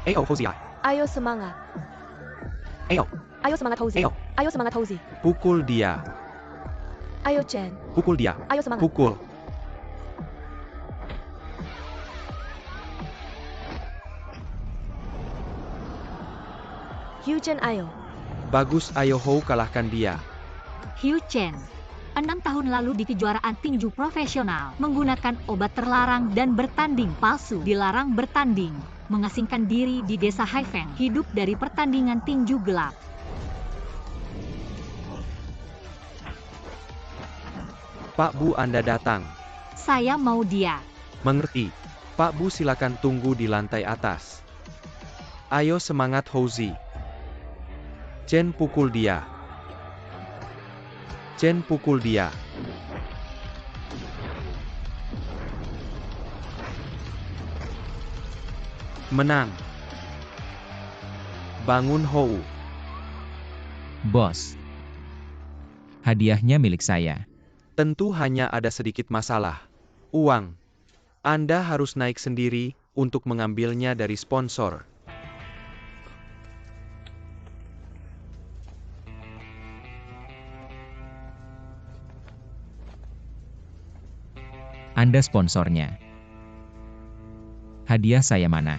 Ayo, Hosea. Ayo semangat. Ayo, Ayo semangat Hosea. Ayo. Ayo semangat Hosea. pukul dia. Ayo Chen. Pukul dia. Ayo semangat. Pukul. Hugh Chen ayo. Bagus, ayo Hou, kalahkan dia. Hugh Chen, 6 tahun lalu di kejuaraan tinju profesional, menggunakan obat terlarang dan bertanding palsu, dilarang bertanding, mengasingkan diri di desa Haifeng, hidup dari pertandingan tinju gelap. Pak Bu, Anda datang. Saya mau dia. Mengerti. Pak Bu, silakan tunggu di lantai atas. Ayo semangat Houzi. Chen, pukul dia. Chen, pukul dia. Menang. Bangun Hou. Bos. Hadiahnya milik saya. Tentu hanya ada sedikit masalah. Uang. Anda harus naik sendiri untuk mengambilnya dari sponsor. Anda sponsornya. Hadiah saya mana?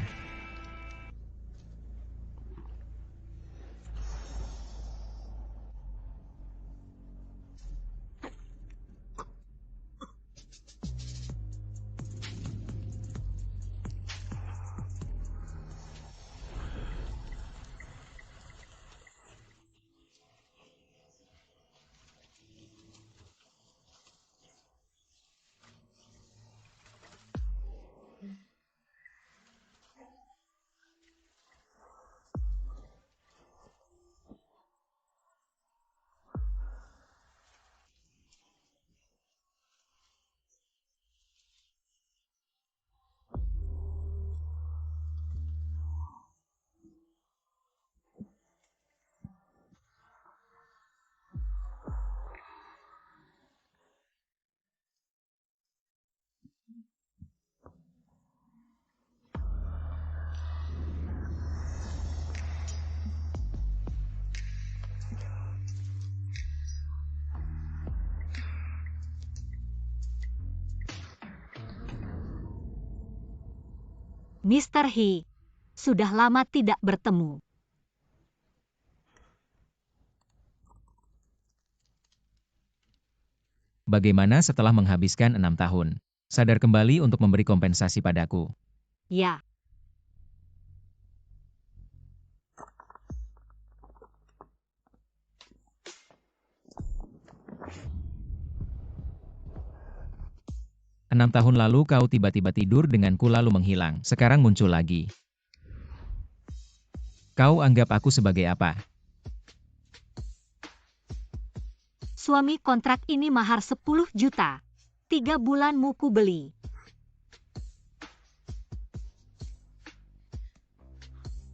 Mr. He, sudah lama tidak bertemu. Bagaimana setelah menghabiskan 6 tahun? Sadar kembali untuk memberi kompensasi padaku. Ya. Enam tahun lalu kau tiba-tiba tidur denganku lalu menghilang. Sekarang muncul lagi. Kau anggap aku sebagai apa? Suami kontrak ini mahar 10 juta. 3 bulan muku beli.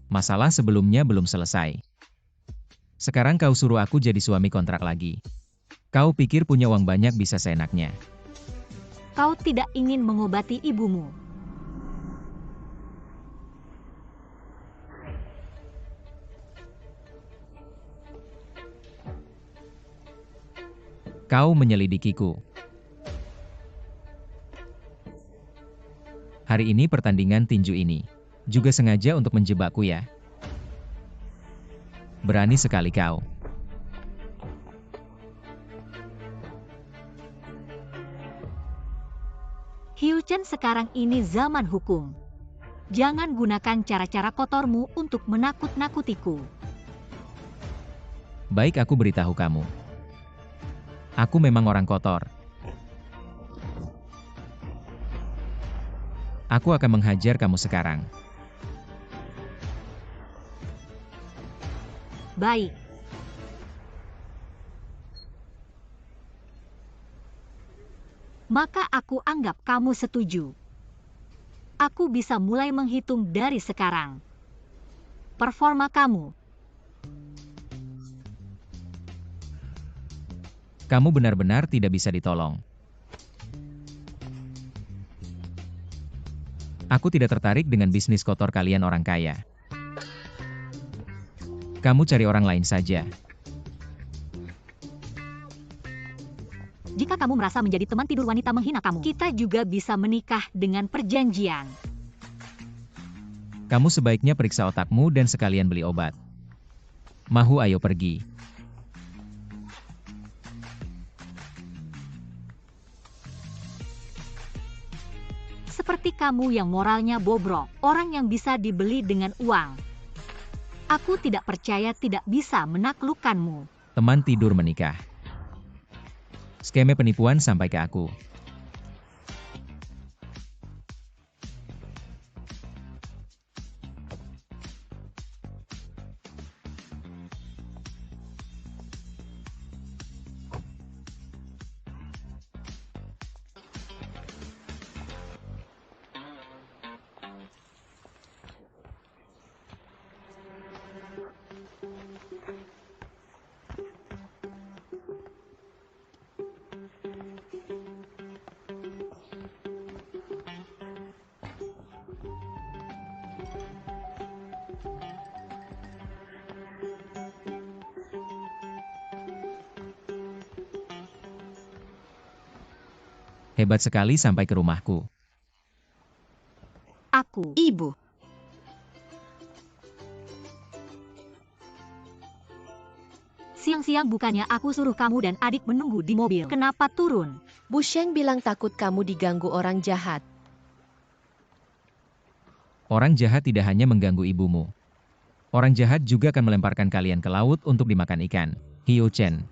Masalah sebelumnya belum selesai. Sekarang kau suruh aku jadi suami kontrak lagi. Kau pikir punya uang banyak bisa seenaknya. Kau tidak ingin mengobati ibumu. Kau menyelidikiku. Hari ini pertandingan tinju ini. Juga sengaja untuk menjebakku ya. Berani sekali kau. Hugh Chen, sekarang ini zaman hukum. Jangan gunakan cara-cara kotormu untuk menakut-nakutiku. Baik, aku beritahu kamu. Aku memang orang kotor. Aku akan menghajar kamu sekarang. Baik. Maka aku anggap kamu setuju. Aku bisa mulai menghitung dari sekarang. Performa kamu. Kamu benar-benar tidak bisa ditolong. Aku tidak tertarik dengan bisnis kotor kalian orang kaya. Kamu cari orang lain saja. Jika kamu merasa menjadi teman tidur wanita menghina kamu, kita juga bisa menikah dengan perjanjian. Kamu sebaiknya periksa otakmu dan sekalian beli obat. Mahu ayo pergi. Seperti kamu yang moralnya bobrok, orang yang bisa dibeli dengan uang. Aku tidak percaya tidak bisa menaklukkanmu. Teman tidur menikah. Skema penipuan sampai ke aku. Hebat sekali sampai ke rumahku. Aku, ibu. Siang-siang bukannya aku suruh kamu dan adik menunggu di mobil. Kenapa turun? Bu Sheng bilang takut kamu diganggu orang jahat. Orang jahat tidak hanya mengganggu ibumu. Orang jahat juga akan melemparkan kalian ke laut untuk dimakan ikan. Hyo Chen.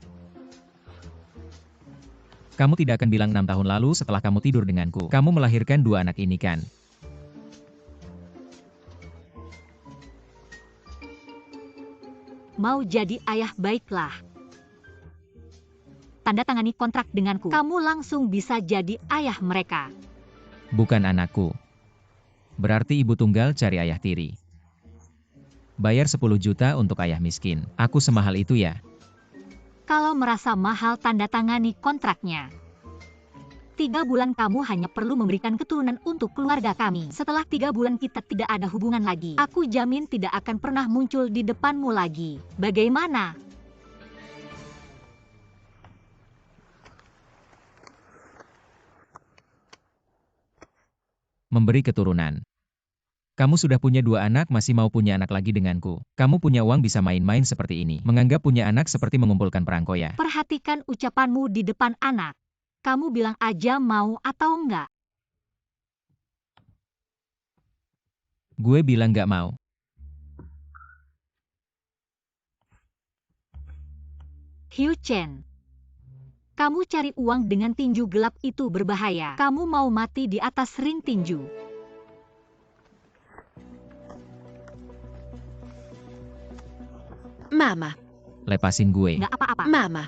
Kamu tidak akan bilang 6 tahun lalu setelah kamu tidur denganku. Kamu melahirkan 2 anak ini kan? Mau jadi ayah baiklah. Tanda tangani kontrak denganku. Kamu langsung bisa jadi ayah mereka. Bukan anakku. Berarti ibu tunggal cari ayah tiri. Bayar 10 juta untuk ayah miskin. Aku semahal itu ya? Kalau merasa mahal tanda tangani kontraknya. 3 bulan kamu hanya perlu memberikan keturunan untuk keluarga kami. Setelah 3 bulan kita tidak ada hubungan lagi. Aku jamin tidak akan pernah muncul di depanmu lagi. Bagaimana? Memberi keturunan. Kamu sudah punya 2 anak masih mau punya anak lagi denganku. Kamu punya uang bisa main-main seperti ini. Menganggap punya anak seperti mengumpulkan perangkoya. Perhatikan ucapanmu di depan anak. Kamu bilang aja mau atau enggak. Gue bilang gak mau. Hyo Chen. Kamu cari uang dengan tinju gelap itu berbahaya. Kamu mau mati di atas ring tinju. Mama, Lepasin gue. Nggak apa-apa. Mama,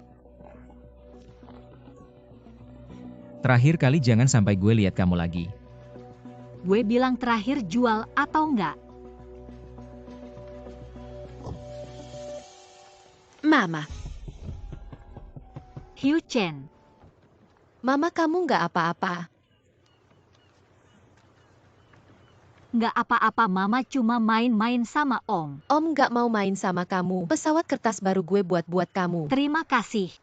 Terakhir kali jangan sampai gue lihat kamu lagi. Gue bilang terakhir jual atau enggak. Mama, Hyo Chen. Mama kamu nggak apa-apa. Nggak apa-apa, Mama cuma main-main sama Om. Om nggak mau main sama kamu. Pesawat kertas baru gue buat kamu. Terima kasih.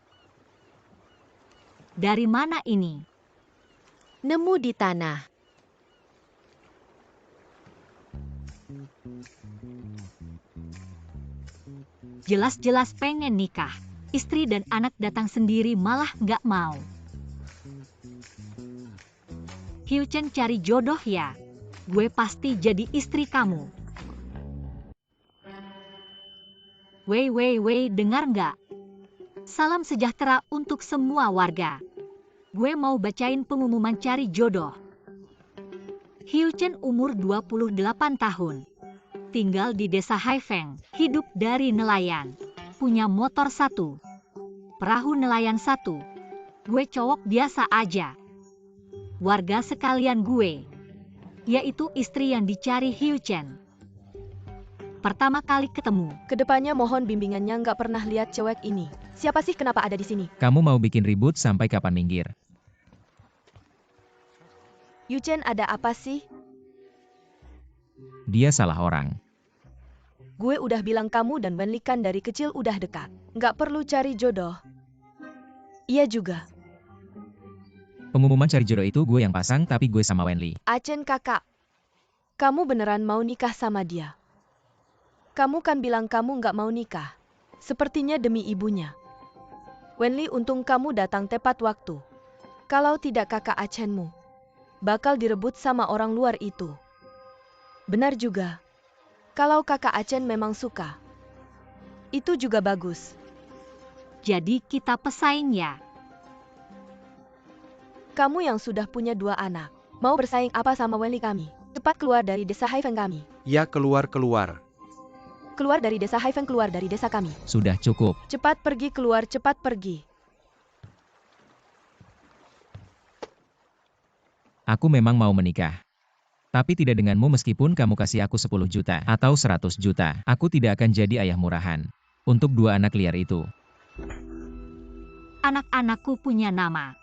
Dari mana ini? Nemu di tanah. Jelas-jelas pengen nikah. Istri dan anak datang sendiri malah nggak mau. Hyo Chen cari jodoh ya. Gue pasti jadi istri kamu. Wei, dengar nggak? Salam sejahtera untuk semua warga. Gue mau bacain pengumuman cari jodoh. Hyo Chen umur 28 tahun. Tinggal di desa Haifeng, hidup dari nelayan. Punya motor 1. Perahu nelayan 1. Gue cowok biasa aja. Warga sekalian gue. Yaitu istri yang dicari Hyo Chen. Pertama kali ketemu. Kedepannya mohon bimbingannya, nggak pernah lihat cewek ini. Siapa sih, kenapa ada di sini? Kamu mau bikin ribut sampai kapan minggir? Yuchen ada apa sih? Dia salah orang. Gue udah bilang kamu dan Wenli kan dari kecil udah dekat. Nggak perlu cari jodoh. Iya juga. Pengumuman cari jodoh itu gue yang pasang tapi gue sama Wenli. Acen kakak. Kamu beneran mau nikah sama dia? Kamu kan bilang kamu nggak mau nikah. Sepertinya demi ibunya. Wenli, untung kamu datang tepat waktu. Kalau tidak kakak Acenmu bakal direbut sama orang luar itu. Benar juga. Kalau kakak Acen memang suka, itu juga bagus. Jadi kita pesaing ya. Kamu yang sudah punya 2 anak, mau bersaing apa sama Wenli kami? Cepat keluar dari desa Haifeng kami. Ya keluar. Keluar dari desa Haifeng, keluar dari desa kami. Sudah cukup. Cepat pergi keluar, cepat pergi. Aku memang mau menikah. Tapi tidak denganmu meskipun kamu kasih aku 10 juta atau 100 juta. Aku tidak akan jadi ayah murahan. Untuk 2 anak liar itu. Anak-anakku punya nama.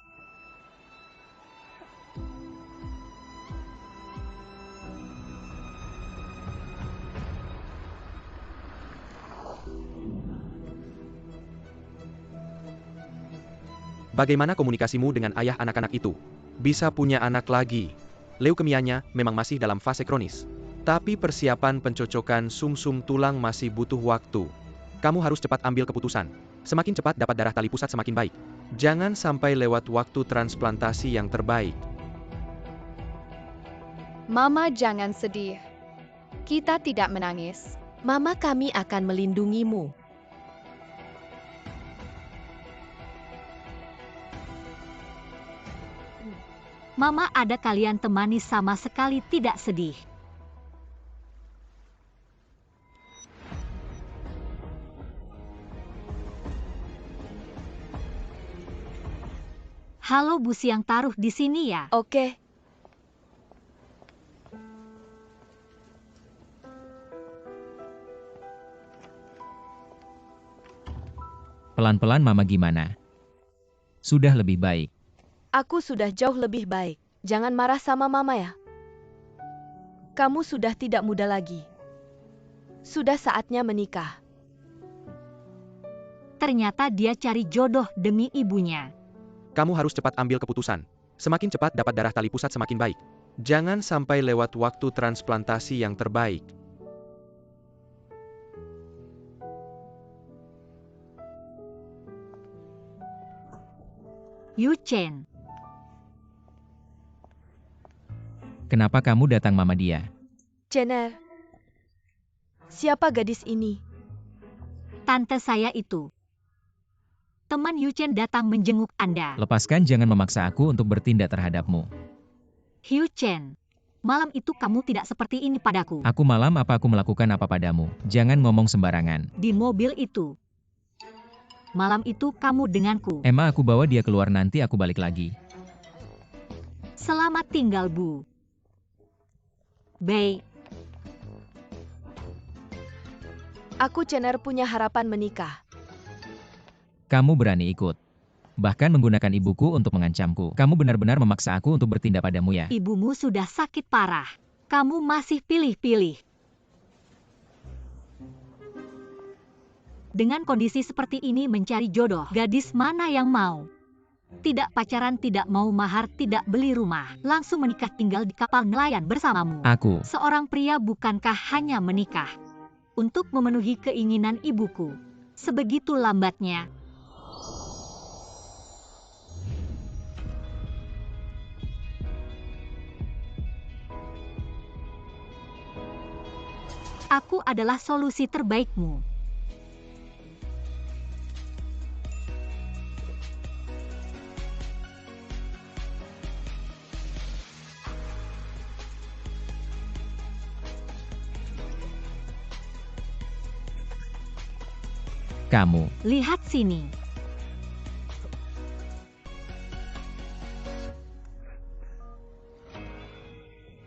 Bagaimana komunikasimu dengan ayah anak-anak itu? Bisa punya anak lagi. Leukemianya memang masih dalam fase kronis. Tapi persiapan pencocokan sumsum tulang masih butuh waktu. Kamu harus cepat ambil keputusan. Semakin cepat dapat darah tali pusat semakin baik. Jangan sampai lewat waktu transplantasi yang terbaik. Mama, jangan sedih. Kita tidak menangis. Mama, kami akan melindungimu. Mama ada kalian temani sama sekali tidak sedih. Halo Bu Siang taruh di sini ya. Oke. Pelan-pelan Mama gimana? Sudah lebih baik. Aku sudah jauh lebih baik. Jangan marah sama Mama ya. Kamu sudah tidak muda lagi. Sudah saatnya menikah. Ternyata dia cari jodoh demi ibunya. Kamu harus cepat ambil keputusan. Semakin cepat dapat darah tali pusat semakin baik. Jangan sampai lewat waktu transplantasi yang terbaik. Yu Chen. Kenapa kamu datang Mama dia? Cener. Siapa gadis ini? Tante saya itu. Teman Yu Chen datang menjenguk Anda. Lepaskan, jangan memaksa aku untuk bertindak terhadapmu. Yu Chen. Malam itu kamu tidak seperti ini padaku. Aku malam apa aku melakukan apa padamu? Jangan ngomong sembarangan. Di mobil itu. Malam itu kamu denganku. Emma, aku bawa dia keluar, nanti aku balik lagi. Selamat tinggal Bu. Bei. Aku Cener punya harapan menikah. Kamu berani ikut. Bahkan menggunakan ibuku untuk mengancamku. Kamu benar-benar memaksa aku untuk bertindak padamu ya? Ibumu sudah sakit parah. Kamu masih pilih-pilih. Dengan kondisi seperti ini mencari jodoh, gadis mana yang mau? Tidak pacaran, tidak mau mahar, tidak beli rumah. Langsung menikah tinggal di kapal nelayan bersamamu. Aku. Seorang pria bukankah hanya menikah untuk memenuhi keinginan ibuku? Sebegitu lambatnya. Aku adalah solusi terbaikmu. Kamu. Lihat sini.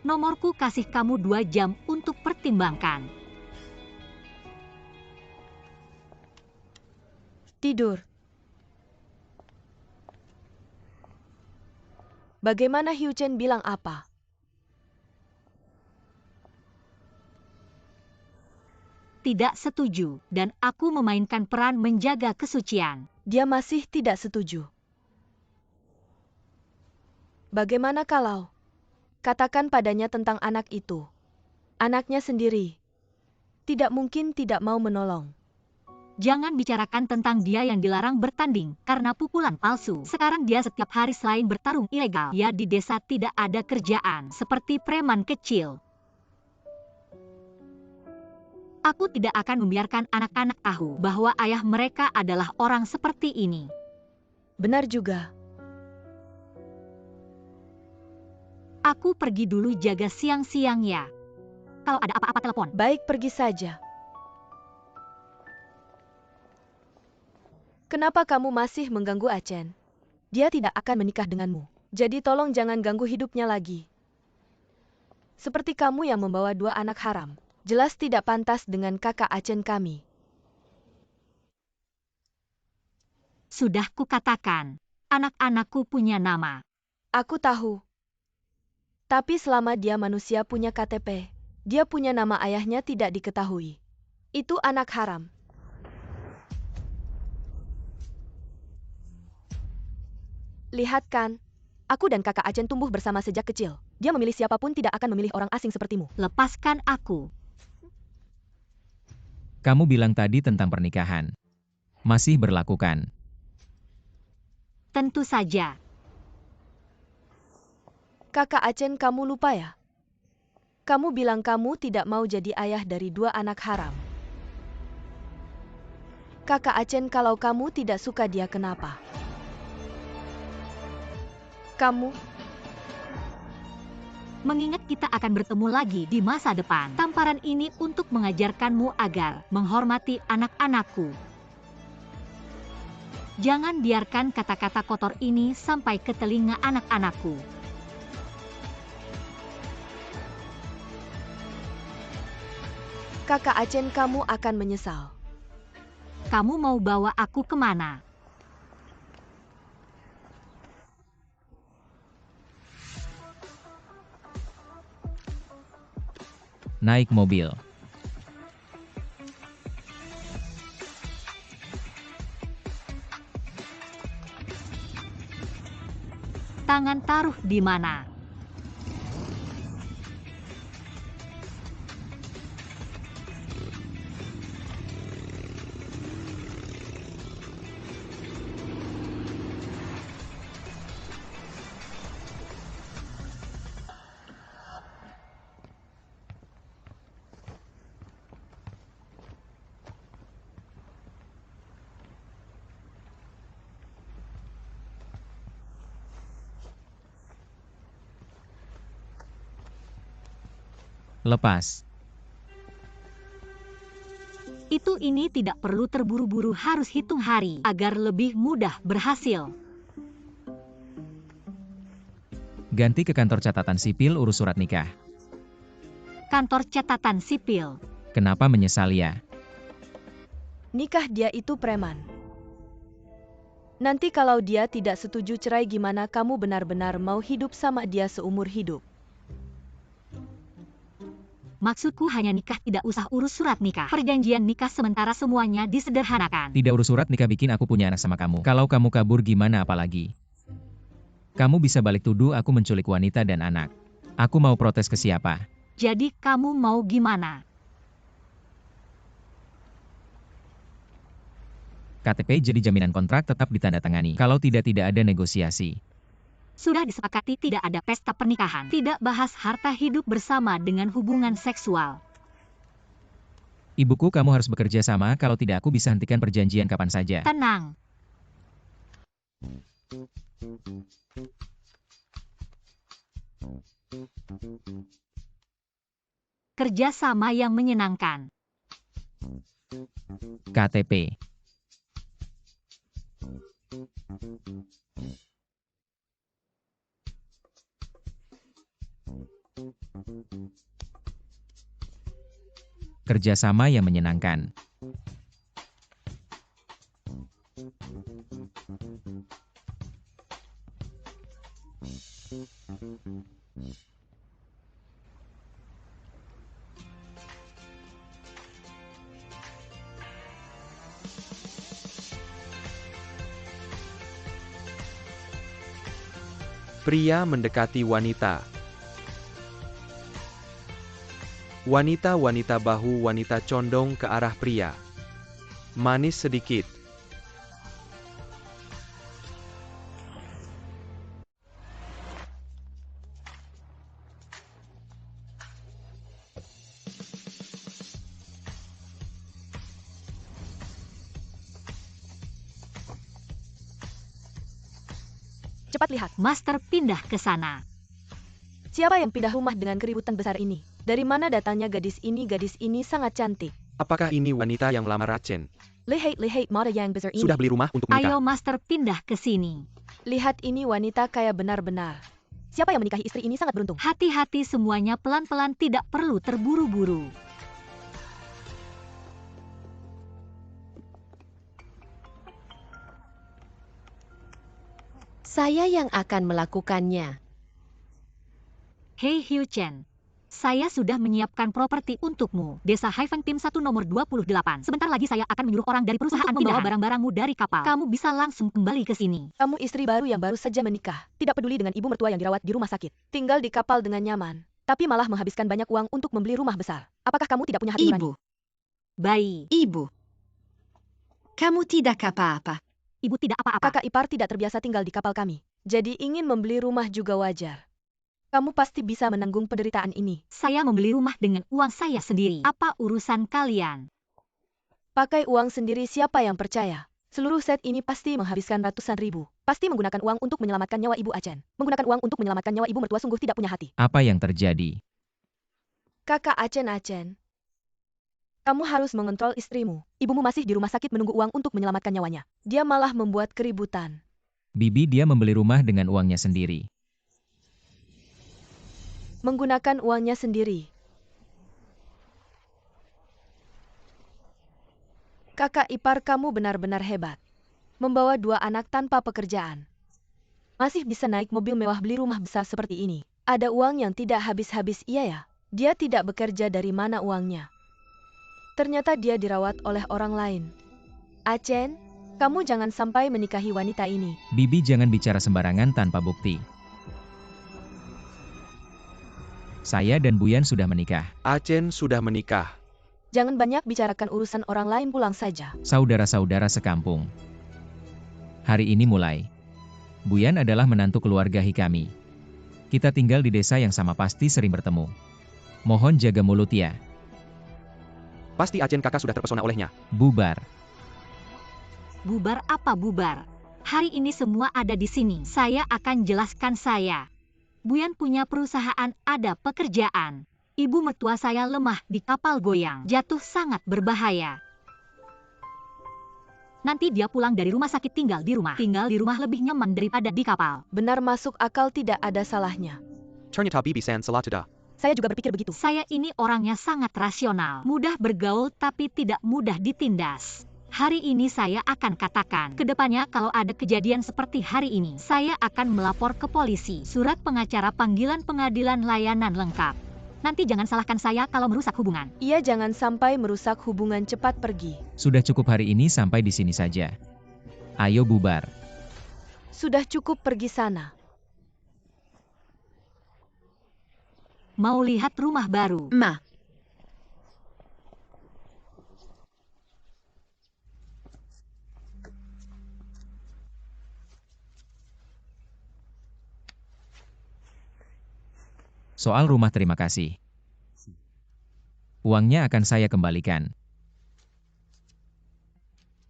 Nomorku kasih kamu 2 jam untuk pertimbangkan. Tidur. Bagaimana Yu Chen bilang apa? tidak setuju, dan aku memainkan peran menjaga kesucian. Dia masih tidak setuju. Bagaimana kalau katakan padanya tentang anak itu? Anaknya sendiri tidak mungkin tidak mau menolong. Jangan bicarakan tentang dia yang dilarang bertanding karena pukulan palsu. Sekarang dia setiap hari selain bertarung ilegal, dia di desa tidak ada kerjaan, seperti preman kecil. Aku tidak akan membiarkan anak-anak tahu bahwa ayah mereka adalah orang seperti ini. Benar juga. Aku pergi dulu jaga siang-siang ya. Kalau ada apa-apa telepon. Baik, pergi saja. Kenapa kamu masih mengganggu Achen? Dia tidak akan menikah denganmu. Jadi tolong jangan ganggu hidupnya lagi. Seperti kamu yang membawa 2 anak haram. Jelas tidak pantas dengan kakak Achen kami. Sudah kukatakan, anak-anakku punya nama. Aku tahu. Tapi selama dia manusia punya KTP, dia punya nama ayahnya tidak diketahui. Itu anak haram. Lihat kan, aku dan kakak Achen tumbuh bersama sejak kecil. Dia memilih siapapun tidak akan memilih orang asing sepertimu. Lepaskan aku. Kamu bilang tadi tentang pernikahan. Masih berlakukan. Tentu saja. Kakak Achen, kamu lupa ya? Kamu bilang kamu tidak mau jadi ayah dari 2 anak haram. Kakak Achen, kalau kamu tidak suka dia, kenapa? Kamu Mengingat kita akan bertemu lagi di masa depan, tamparan ini untuk mengajarkanmu agar menghormati anak-anakku. Jangan biarkan kata-kata kotor ini sampai ke telinga anak-anakku. Kakak Achen, kamu akan menyesal. Kamu mau bawa aku kemana? Naik mobil. Tangan taruh di mana? Lepas. Ini tidak perlu terburu-buru, harus hitung hari agar lebih mudah berhasil. Ganti ke kantor catatan sipil urus surat nikah. Kantor catatan sipil. Kenapa menyesal ya? Nikah dia itu preman. Nanti kalau dia tidak setuju cerai gimana, kamu benar-benar mau hidup sama dia seumur hidup? Maksudku hanya nikah, tidak usah urus surat nikah. Perjanjian nikah sementara semuanya disederhanakan. Tidak urus surat nikah bikin aku punya anak sama kamu. Kalau kamu kabur gimana apalagi? Kamu bisa balik tuduh aku menculik wanita dan anak. Aku mau protes ke siapa? Jadi kamu mau gimana? KTP jadi jaminan kontrak tetap ditandatangani. Kalau tidak ada negosiasi. Sudah disepakati tidak ada pesta pernikahan. Tidak bahas harta hidup bersama dengan hubungan seksual. Ibuku, kamu harus bekerja sama, kalau tidak aku bisa hentikan perjanjian kapan saja. Tenang. Kerja sama yang menyenangkan. KTP. Kerjasama yang menyenangkan. Pria mendekati wanita. Wanita-wanita bahu wanita condong ke arah pria. Manis sedikit. Cepat lihat, Master pindah ke sana. siapa yang pindah rumah dengan keributan besar ini? Dari mana datangnya gadis ini? Gadis ini sangat cantik. Apakah ini wanita yang melamar Achen? Lihat mata yang besar ini. Sudah beli rumah untuk menikah. Ayo Master pindah ke sini. Lihat ini wanita kaya benar-benar. Siapa yang menikahi istri ini sangat beruntung. Hati-hati semuanya pelan-pelan, tidak perlu terburu-buru. Saya yang akan melakukannya. Hei Hugh Chen, saya sudah menyiapkan properti untukmu. Desa Haifeng Tim 1 nomor 28. Sebentar lagi saya akan menyuruh orang dari perusahaan untuk membawa barang-barangmu dari kapal. Kamu bisa langsung kembali ke sini. Kamu istri baru yang baru saja menikah. Tidak peduli dengan ibu mertua yang dirawat di rumah sakit. Tinggal di kapal dengan nyaman. Tapi malah menghabiskan banyak uang untuk membeli rumah besar. Apakah kamu tidak punya hati nurani? Ibu, Baik, ibu. Kamu tidak apa-apa. ibu tidak apa-apa. Kakak ipar tidak terbiasa tinggal di kapal kami. Jadi ingin membeli rumah juga wajar. Kamu pasti bisa menanggung penderitaan ini. Saya membeli rumah dengan uang saya sendiri. Apa urusan kalian? Pakai uang sendiri, siapa yang percaya? Seluruh set ini pasti menghabiskan ratusan ribu. Pasti menggunakan uang untuk menyelamatkan nyawa ibu Achen. Menggunakan uang untuk menyelamatkan nyawa ibu mertua sungguh tidak punya hati. Apa yang terjadi? Kakak Achen. Kamu harus mengontrol istrimu. Ibumu masih di rumah sakit menunggu uang untuk menyelamatkan nyawanya. Dia malah membuat keributan. Bibi dia membeli rumah dengan uangnya sendiri. Menggunakan uangnya sendiri. Kakak ipar kamu benar-benar hebat. Membawa 2 anak tanpa pekerjaan. Masih bisa naik mobil mewah, beli rumah besar seperti ini. Ada uang yang tidak habis-habis, iya ya? Dia tidak bekerja, dari mana uangnya? Ternyata dia dirawat oleh orang lain. Achen, kamu jangan sampai menikahi wanita ini. Bibi jangan bicara sembarangan tanpa bukti. Saya dan Buyan sudah menikah. Achen sudah menikah. Jangan banyak bicarakan urusan orang lain, pulang saja. Saudara-saudara sekampung. Hari ini mulai. Buyan adalah menantu keluarga Hikami. Kita tinggal di desa yang sama, pasti sering bertemu. Mohon jaga mulut ya. Pasti Achen kakak sudah terpesona olehnya. Bubar. Bubar apa bubar? Hari ini semua ada di sini. Saya akan jelaskan saya. Buyan punya perusahaan, ada pekerjaan. Ibu mertua saya lemah di kapal goyang. Jatuh sangat berbahaya. Nanti dia pulang dari rumah sakit tinggal di rumah. Tinggal di rumah lebih nyaman daripada di kapal. Benar, masuk akal, tidak ada salahnya. Ternyata Bibi San Salatada. Saya juga berpikir begitu. Saya ini orangnya sangat rasional. Mudah bergaul tapi tidak mudah ditindas. Hari ini saya akan katakan, kedepannya kalau ada kejadian seperti hari ini, saya akan melapor ke polisi. Surat pengacara, panggilan pengadilan, layanan lengkap. Nanti jangan salahkan saya kalau merusak hubungan. Ia jangan sampai merusak hubungan, cepat pergi. Sudah cukup hari ini, sampai di sini saja. Ayo bubar. Sudah cukup, pergi sana. Mau lihat rumah baru? Ma, Soal rumah, terima kasih. Uangnya akan saya kembalikan.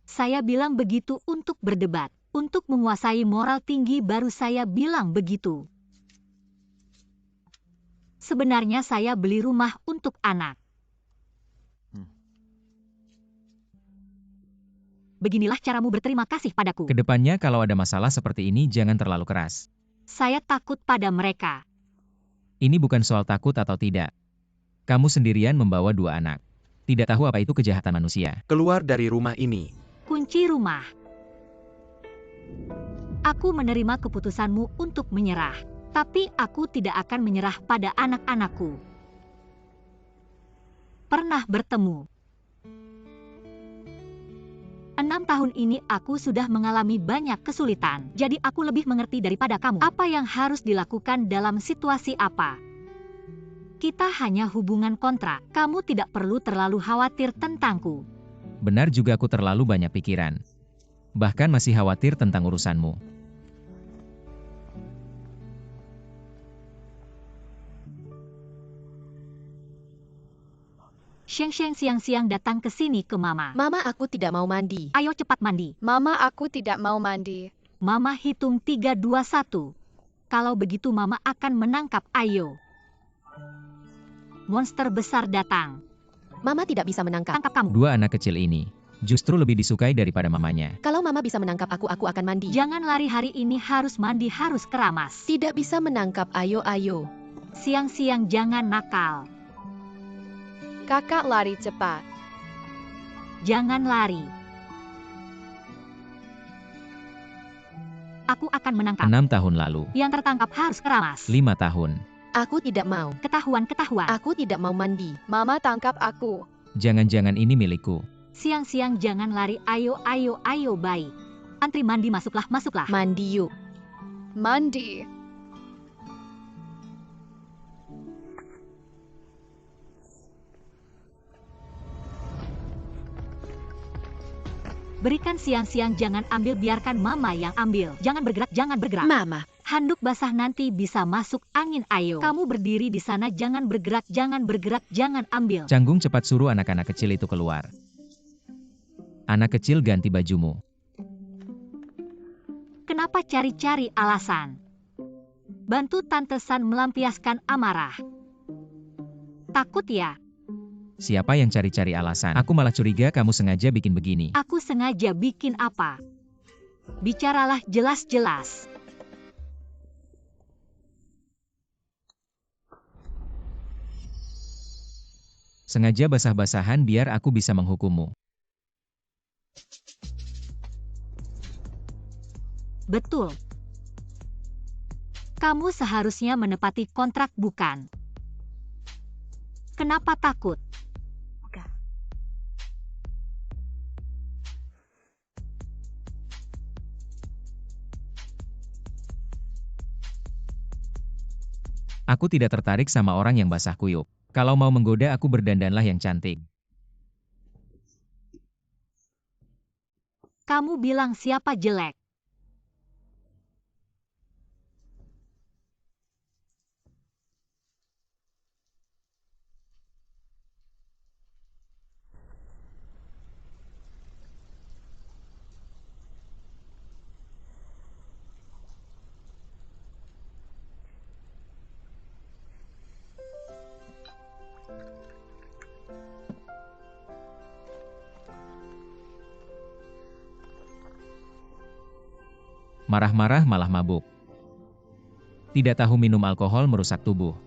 Saya bilang begitu untuk berdebat. Untuk menguasai moral tinggi baru saya bilang begitu. Sebenarnya saya beli rumah untuk anak. Beginilah caramu berterima kasih padaku. Kedepannya kalau ada masalah seperti ini jangan terlalu keras. Saya takut pada mereka. Ini bukan soal takut atau tidak. Kamu sendirian membawa 2 anak. Tidak tahu apa itu kejahatan manusia. Keluar dari rumah ini. Kunci rumah. Aku menerima keputusanmu untuk menyerah. Tapi aku tidak akan menyerah pada anak-anakku. Pernah bertemu. 6 tahun ini aku sudah mengalami banyak kesulitan, jadi aku lebih mengerti daripada kamu. Apa yang harus dilakukan dalam situasi apa? Kita hanya hubungan kontrak. Kamu tidak perlu terlalu khawatir tentangku. Benar juga aku terlalu banyak pikiran. Bahkan masih khawatir tentang urusanmu. Sheng Sheng siang-siang datang ke sini ke Mama. Mama, aku tidak mau mandi. Ayo cepat mandi. Mama, aku tidak mau mandi. Mama hitung 3, 2, 1. Kalau begitu Mama akan menangkap Ayo. Monster besar datang. Mama tidak bisa menangkap. Tangkap kamu. Dua anak kecil ini justru lebih disukai daripada mamanya. Kalau Mama bisa menangkap aku akan mandi. Jangan lari hari ini, harus mandi, harus keramas. Tidak bisa menangkap, ayo. Siang-siang jangan nakal. Kakak lari cepat. Jangan lari. Aku akan menangkap. 6 tahun lalu. Yang tertangkap harus keramas. 5 tahun. Aku tidak mau. Ketahuan. Aku tidak mau mandi. Mama, tangkap aku. Jangan-jangan ini milikku. Siang-siang jangan lari, ayo, baik. Antri mandi, masuklah. Mandi yuk. Mandi. Berikan siang-siang, jangan ambil, biarkan Mama yang ambil. Jangan bergerak. Mama. Handuk basah nanti bisa masuk angin, ayo. Kamu berdiri di sana, jangan bergerak, jangan ambil. Canggung cepat suruh anak-anak kecil itu keluar. Anak kecil, ganti bajumu. Kenapa cari-cari alasan? Bantu Tante San melampiaskan amarah. Takut ya? Siapa yang cari-cari alasan? Aku malah curiga kamu sengaja bikin begini. Aku sengaja bikin apa? Bicaralah jelas-jelas. Sengaja basah-basahan biar aku bisa menghukummu. Betul. Kamu seharusnya menepati kontrak, bukan? Kenapa takut? Aku tidak tertarik sama orang yang basah kuyup. Kalau mau menggoda aku, berdandanlah yang cantik. Kamu bilang siapa jelek? Marah-marah malah mabuk. Tidak tahu minum alkohol merusak tubuh.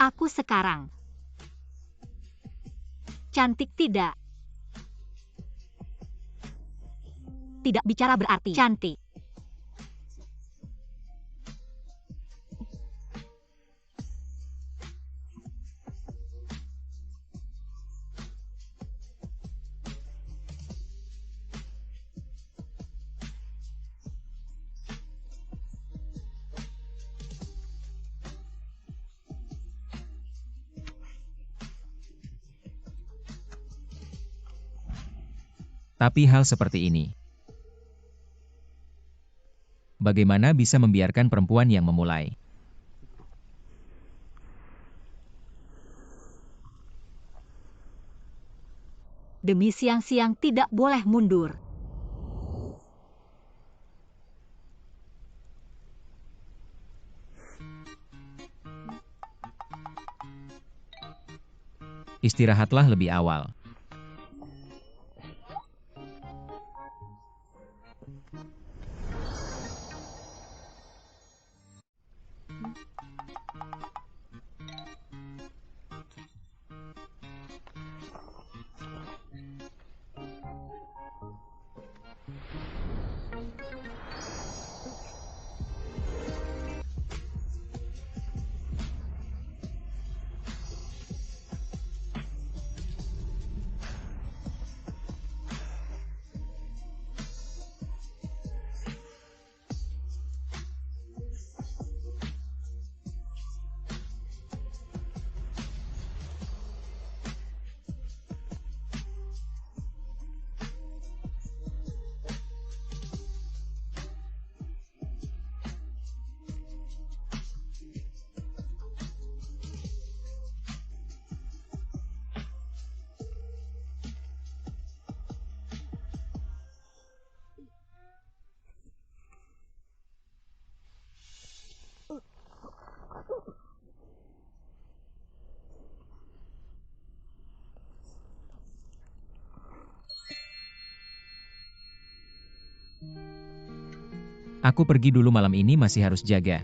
Aku sekarang cantik tidak? Tidak bicara berarti cantik. Tapi hal seperti ini, bagaimana bisa membiarkan perempuan yang memulai? Demi siang-siang tidak boleh mundur. Istirahatlah lebih awal. Aku pergi dulu malam ini masih harus jaga.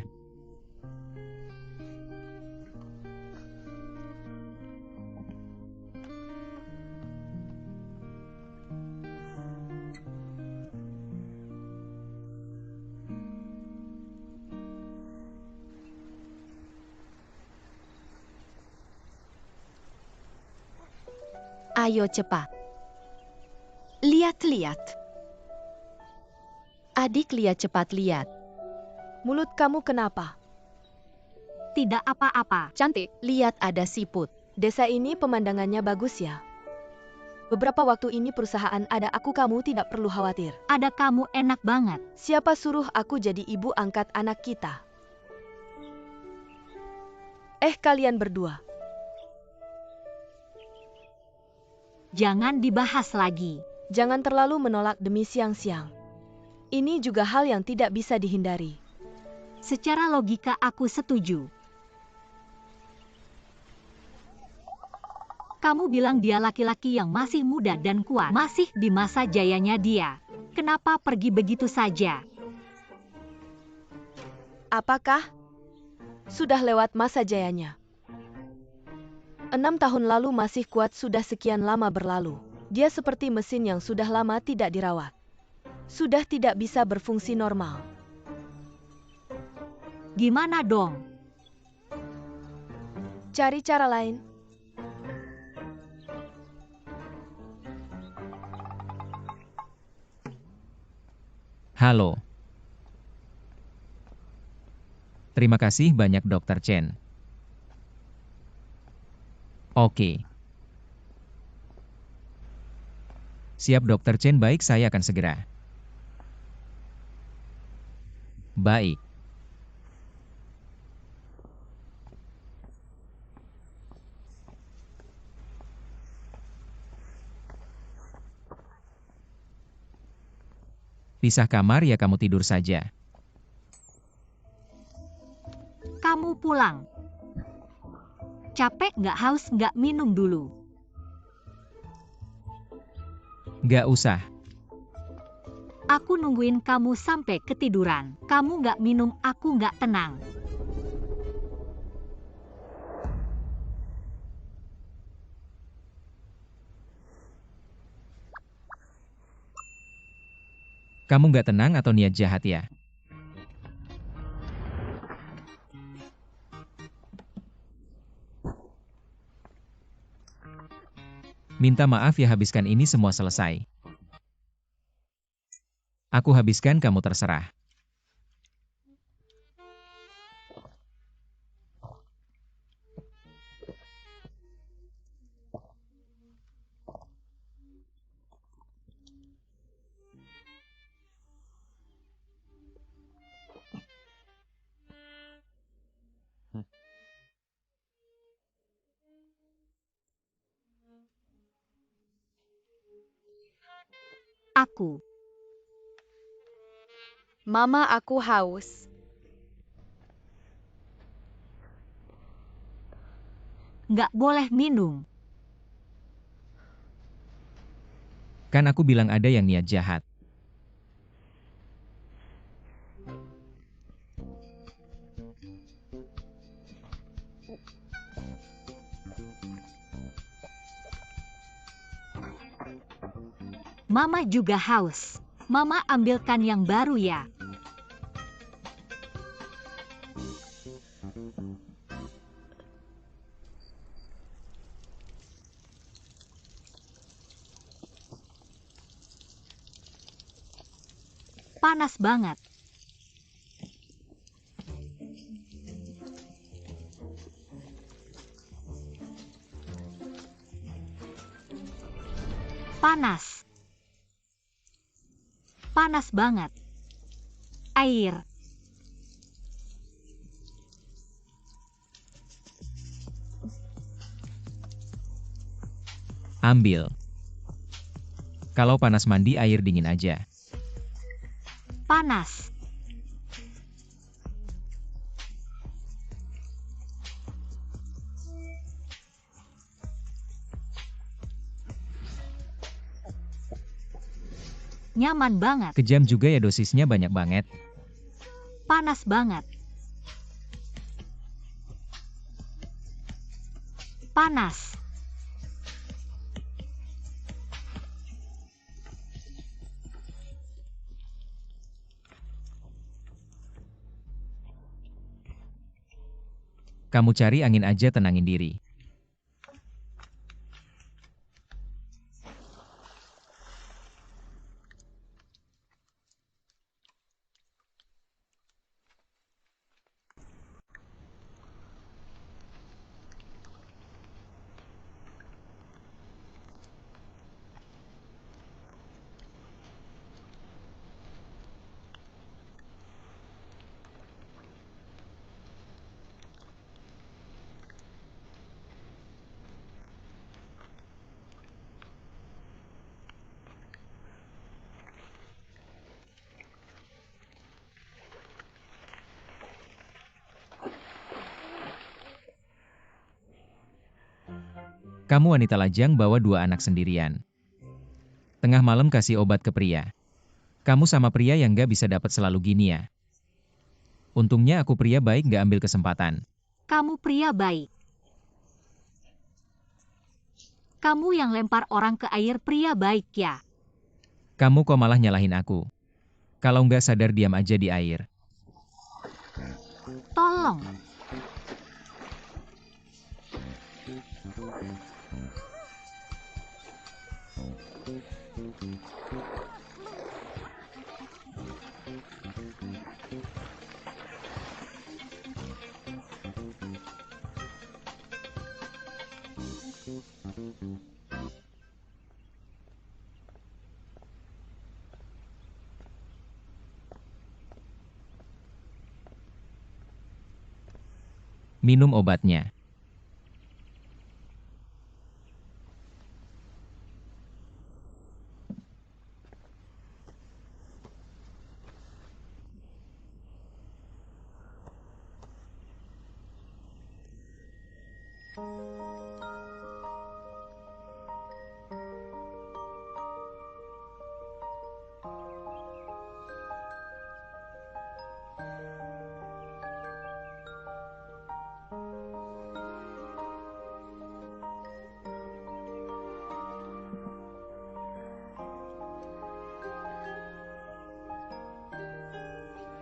Ayo cepat. Lihat-lihat. Adik lihat cepat lihat. Mulut kamu kenapa? Tidak apa-apa. Cantik. Lihat ada siput. Desa ini pemandangannya bagus ya. Beberapa waktu ini perusahaan ada aku, kamu tidak perlu khawatir. Ada kamu enak banget. Siapa suruh aku jadi ibu angkat anak kita? Kalian berdua. Jangan dibahas lagi. Jangan terlalu menolak demi siang-siang. Ini juga hal yang tidak bisa dihindari. Secara logika aku setuju. Kamu bilang dia laki-laki yang masih muda dan kuat. Masih di masa jayanya dia. Kenapa pergi begitu saja? Apakah sudah lewat masa jayanya? 6 tahun lalu masih kuat, sudah sekian lama berlalu. Dia seperti mesin yang sudah lama tidak dirawat. Sudah tidak bisa berfungsi normal. Gimana dong? Cari cara lain. Halo. Terima kasih banyak Dr. Chen. Oke. Siap Dr. Chen, baik, saya akan segera. Baik. Pisah kamar ya, kamu tidur saja. Kamu pulang. Capek nggak, haus nggak, minum dulu. Nggak usah. Aku nungguin kamu sampai ketiduran. Kamu nggak minum, aku nggak tenang. Kamu nggak tenang atau niat jahat ya? Minta maaf ya, habiskan ini semua selesai. Aku habiskan, kamu terserah. Aku. Mama, aku haus. Nggak boleh minum. Kan aku bilang ada yang niat jahat. Mama juga haus. Mama ambilkan yang baru ya. Panas banget. Panas. Panas banget. Air. Ambil. Kalau panas mandi air dingin aja. Panas. Nyaman banget. Kejam juga ya, dosisnya banyak banget. Panas banget. Panas. Kamu cari angin aja, tenangin diri. Kamu wanita lajang bawa 2 anak sendirian. Tengah malam kasih obat ke pria. Kamu sama pria yang gak bisa dapat selalu gini ya. Untungnya aku pria baik gak ambil kesempatan. Kamu pria baik. Kamu yang lempar orang ke air pria baik ya. Kamu kok malah nyalahin aku. Kalau nggak sadar diam aja di air. Tolong. Minum obatnya.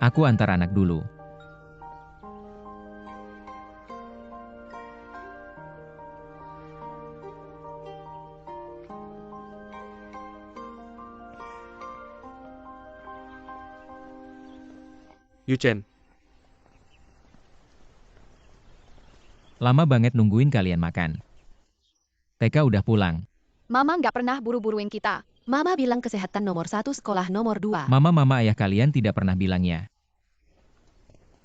Aku antar anak dulu. Yuchen, Lama banget nungguin kalian makan. TK udah pulang. Mama nggak pernah buru-buruin kita. Mama bilang kesehatan nomor 1, sekolah nomor 2. Mama ayah kalian tidak pernah bilangnya.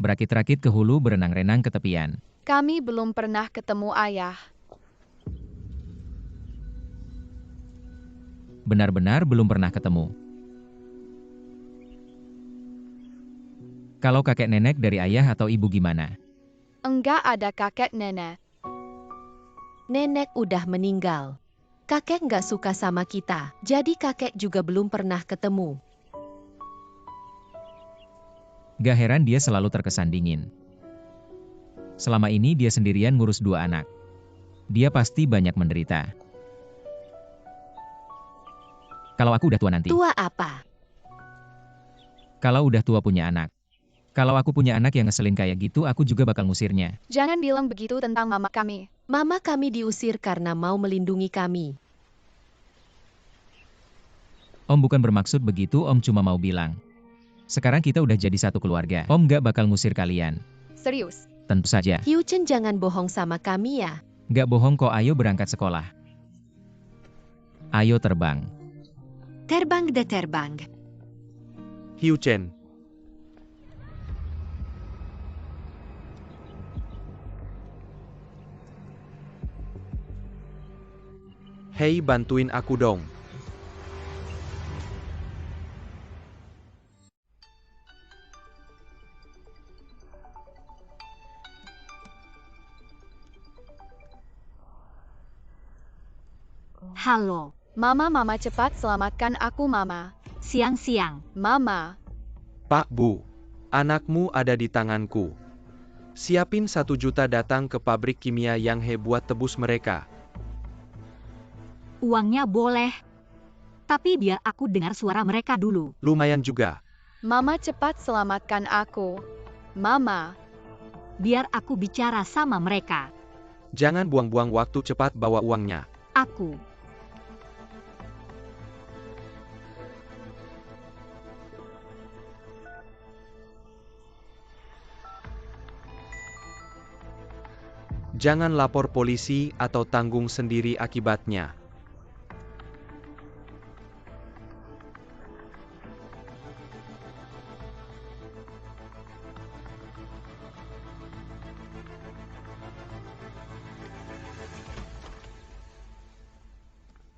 Berakit-rakit ke hulu, berenang-renang ke tepian. Kami belum pernah ketemu ayah. Benar-benar belum pernah ketemu. Kalau kakek nenek dari ayah atau ibu gimana? Enggak ada kakek nenek. Nenek udah meninggal. Kakek nggak suka sama kita, jadi kakek juga belum pernah ketemu. Gak heran dia selalu terkesan dingin. Selama ini dia sendirian ngurus 2 anak. Dia pasti banyak menderita. Kalau aku udah tua nanti. Tua apa? Kalau udah tua punya anak. Kalau aku punya anak yang ngeselin kayak gitu, aku juga bakal ngusirnya. Jangan bilang begitu tentang mama kami. Mama kami diusir karena mau melindungi kami. Om bukan bermaksud begitu, Om cuma mau bilang. Sekarang kita udah jadi satu keluarga. Om gak bakal ngusir kalian. Serius. Tentu saja. Yuchen, jangan bohong sama kami ya. Gak bohong kok, ayo berangkat sekolah. Ayo terbang. Terbang deh terbang. Yuchen. Hei, bantuin aku dong. Halo. Mama cepat selamatkan aku, Mama. Siang-siang. Mama, Pak Bu, anakmu ada di tanganku. Siapin 1 juta datang ke pabrik kimia yang buat tebus mereka. Uangnya boleh. Tapi biar aku dengar suara mereka dulu. Lumayan juga. Mama cepat selamatkan aku. Mama, Biar aku bicara sama mereka. Jangan buang-buang waktu, cepat bawa uangnya. Aku. Jangan lapor polisi atau tanggung sendiri akibatnya.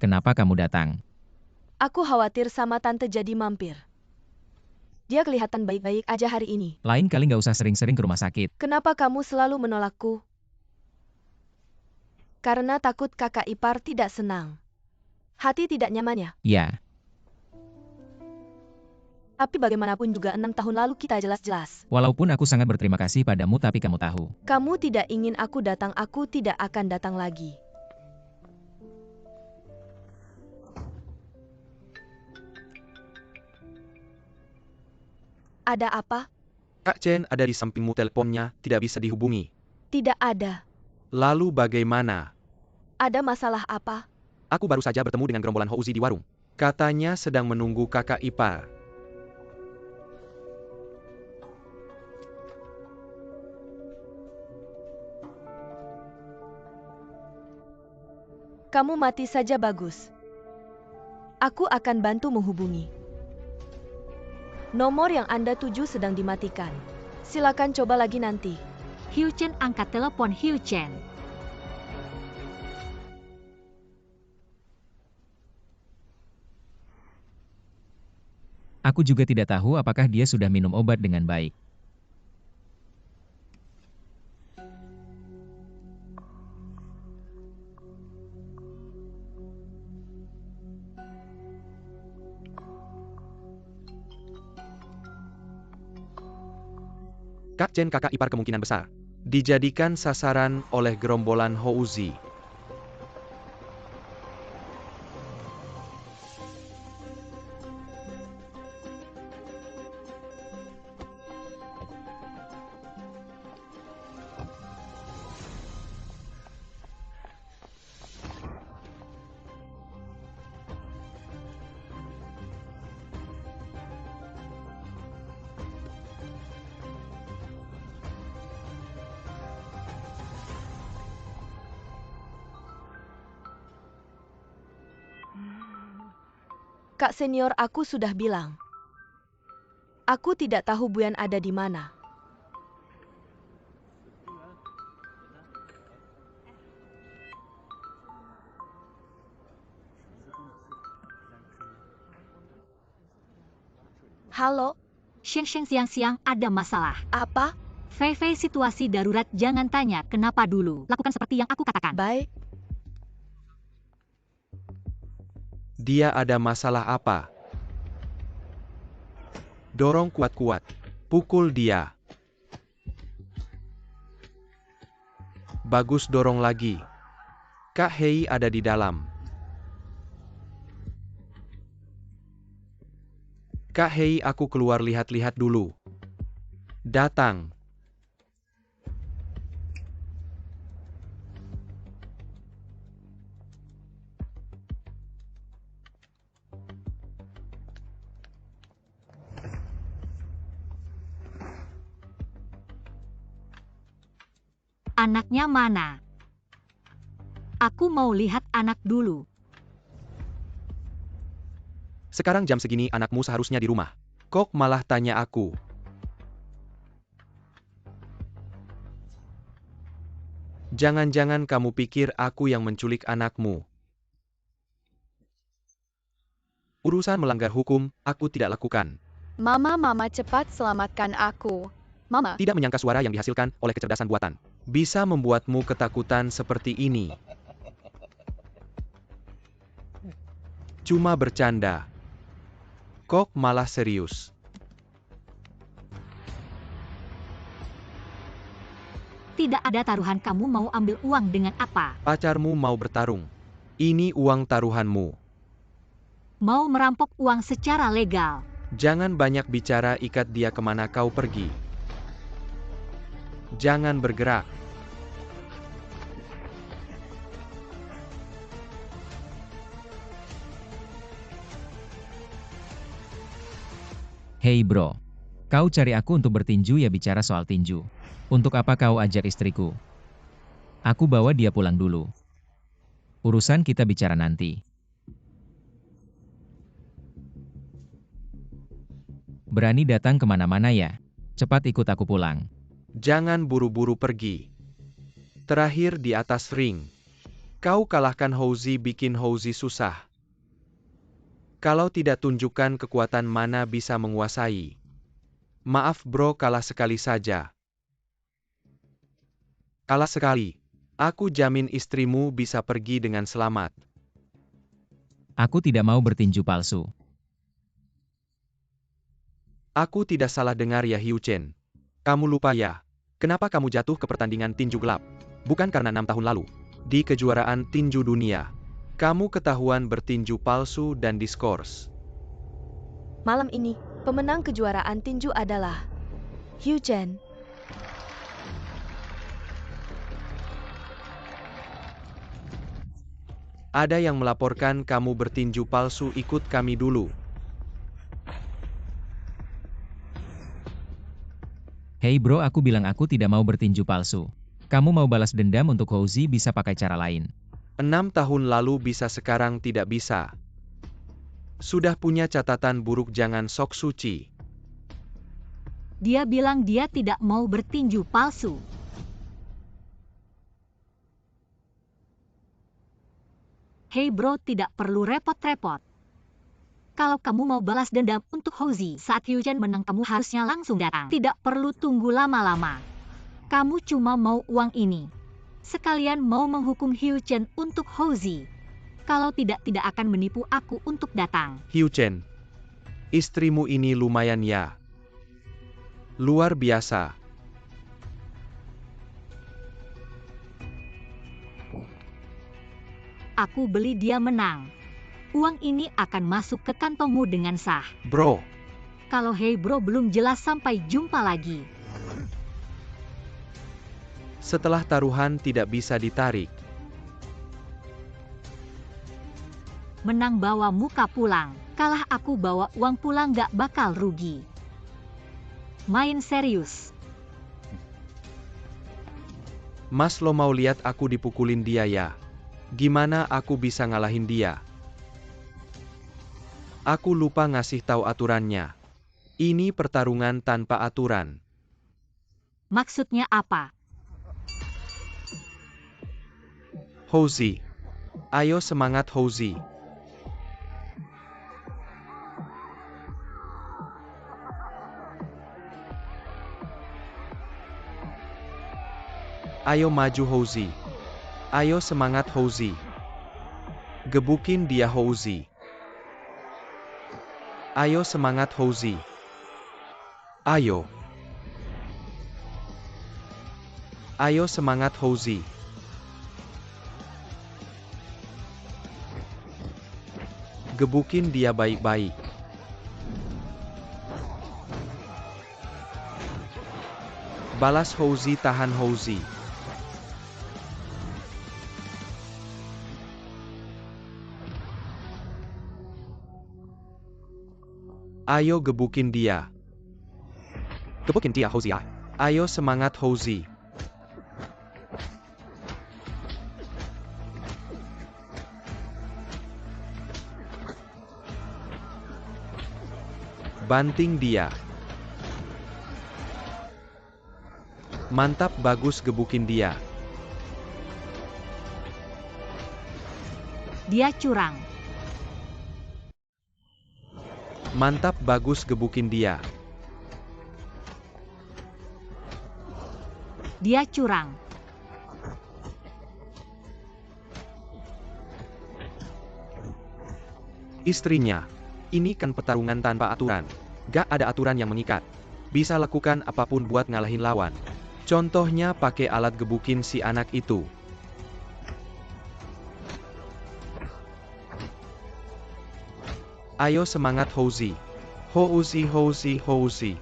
Kenapa kamu datang? Aku khawatir sama tante jadi mampir. Dia kelihatan baik-baik aja hari ini. Lain kali nggak usah sering-sering ke rumah sakit. Kenapa kamu selalu menolakku? Karena takut kakak ipar tidak senang. Hati tidak nyaman ya? Ya, Tapi bagaimanapun juga 6 tahun lalu kita jelas-jelas. walaupun aku sangat berterima kasih padamu tapi kamu tahu. Kamu tidak ingin aku datang, aku tidak akan datang lagi. Ada apa? Kak Chen ada di sampingmu, teleponnya tidak bisa dihubungi. Tidak ada. Lalu bagaimana? Ada masalah apa? Aku baru saja bertemu dengan gerombolan Houzi di warung. Katanya sedang menunggu kakak ipar. Kamu mati saja bagus. Aku akan bantu menghubungi. Nomor yang Anda tuju sedang dimatikan. Silakan coba lagi nanti. Hiu Chen angkat telepon Hiu Chen. Aku juga tidak tahu apakah dia sudah minum obat dengan baik. Kak Chen kakak ipar kemungkinan besar dijadikan sasaran oleh gerombolan Houzi. Kak senior, aku sudah bilang. Aku tidak tahu Buyan ada di mana. Halo, Sheng siang-siang ada masalah. apa? Fei Fei, situasi darurat, jangan tanya kenapa dulu. Lakukan seperti yang aku katakan. Baik, Dia ada masalah apa? Dorong kuat-kuat. Pukul dia. Bagus, dorong lagi. Kak Hei ada di dalam. Kak Hei, aku keluar lihat-lihat dulu. Datang. Anaknya mana? Aku mau lihat anak dulu. Sekarang jam segini anakmu seharusnya di rumah. Kok malah tanya aku? Jangan-jangan kamu pikir aku yang menculik anakmu. Urusan melanggar hukum, aku tidak lakukan. Mama cepat selamatkan aku. Mama, Tidak menyangka suara yang dihasilkan oleh kecerdasan buatan bisa membuatmu ketakutan seperti ini. Cuma bercanda. Kok malah serius? Tidak ada taruhan, kamu mau ambil uang dengan apa? Pacarmu mau bertarung. Ini uang taruhanmu. Mau merampok uang secara legal. Jangan banyak bicara, ikat dia kemana kau pergi. Jangan bergerak. Hei bro, kau cari aku untuk bertinju ya, bicara soal tinju. Untuk apa kau ajar istriku? Aku bawa dia pulang dulu. Urusan kita bicara nanti. Berani datang kemana-mana ya? Cepat ikut aku pulang. Jangan buru-buru pergi. Terakhir di atas ring. Kau kalahkan Houzi, bikin Houzi susah. Kalau tidak tunjukkan kekuatan mana bisa menguasai. Maaf bro, kalah sekali saja. Kalah sekali. Aku jamin istrimu bisa pergi dengan selamat. Aku tidak mau bertinju palsu. Aku tidak salah dengar ya Hiu Chen. Kamu lupa ya? Kenapa kamu jatuh ke pertandingan tinju gelap? Bukan karena 6 tahun lalu. Di kejuaraan tinju dunia. Kamu ketahuan bertinju palsu dan diskors. Malam ini, pemenang kejuaraan tinju adalah Hiu Chen. Ada yang melaporkan kamu bertinju palsu, ikut kami dulu. Hei bro, aku bilang aku tidak mau bertinju palsu. Kamu mau balas dendam untuk Houzi bisa pakai cara lain. 6 tahun lalu bisa, sekarang tidak bisa. Sudah punya catatan buruk, jangan sok suci. Dia bilang dia tidak mau bertinju palsu. Hei bro, tidak perlu repot-repot. Kalau kamu mau balas dendam untuk Houzi saat Hiu Chen menang, kamu harusnya langsung datang. Tidak perlu tunggu lama-lama. Kamu cuma mau uang ini. Sekalian mau menghukum Hiu Chen untuk Houzi. Kalau tidak akan menipu aku untuk datang. Hiu Chen, istrimu ini lumayan ya. Luar biasa. Aku beli dia menang. Uang ini akan masuk ke kantongmu dengan sah. Bro, Kalau hei bro belum jelas, sampai jumpa lagi. setelah taruhan tidak bisa ditarik. Menang bawa muka pulang. Kalah aku bawa uang pulang, gak bakal rugi. Main serius. Mas, lo mau lihat aku dipukulin dia ya? Gimana aku bisa ngalahin dia? Aku lupa ngasih tahu aturannya. Ini pertarungan tanpa aturan. Maksudnya apa? Houzi. Ayo semangat Houzi. Ayo maju Houzi. Ayo semangat Houzi. Gebukin dia Houzi. Ayo semangat Houzi. Ayo. Ayo semangat Houzi. Gebukin dia baik-baik. Balas Houzi, tahan Houzi. Ayo gebukin dia. Gebukin dia Houzi. Ayo semangat Houzi. Banting dia. Mantap, bagus, gebukin dia. Dia curang. Mantap, bagus, gebukin dia. Dia curang. Istrinya. Ini kan pertarungan tanpa aturan. Gak ada aturan yang mengikat. Bisa lakukan apapun buat ngalahin lawan. Contohnya pakai alat gebukin si anak itu. Ayo semangat Houzi. Houzi, Houzi, Houzi.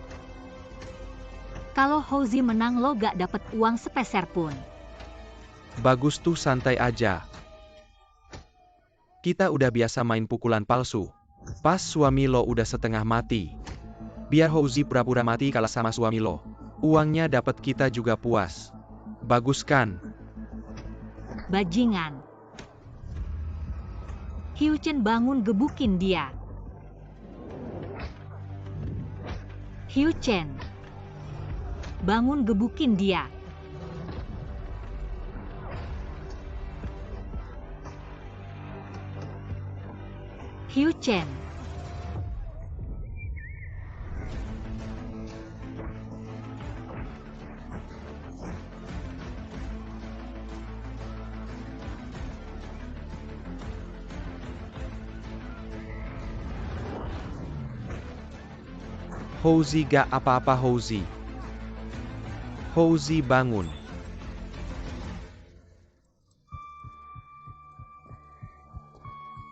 Kalau Houzi menang lo gak dapet uang sepeser pun. Bagus tuh, santai aja. Kita udah biasa main pukulan palsu. Pas suami lo udah setengah mati. Biar Houzi pura-pura mati kalah sama suami lo. Uangnya dapat kita juga puas. Bagus kan? Bajingan. Hiu Chen bangun gebukin dia. Hiu Chen. Bangun gebukin dia. Hiu Chen. Houzi gak apa-apa Houzi. Houzi bangun.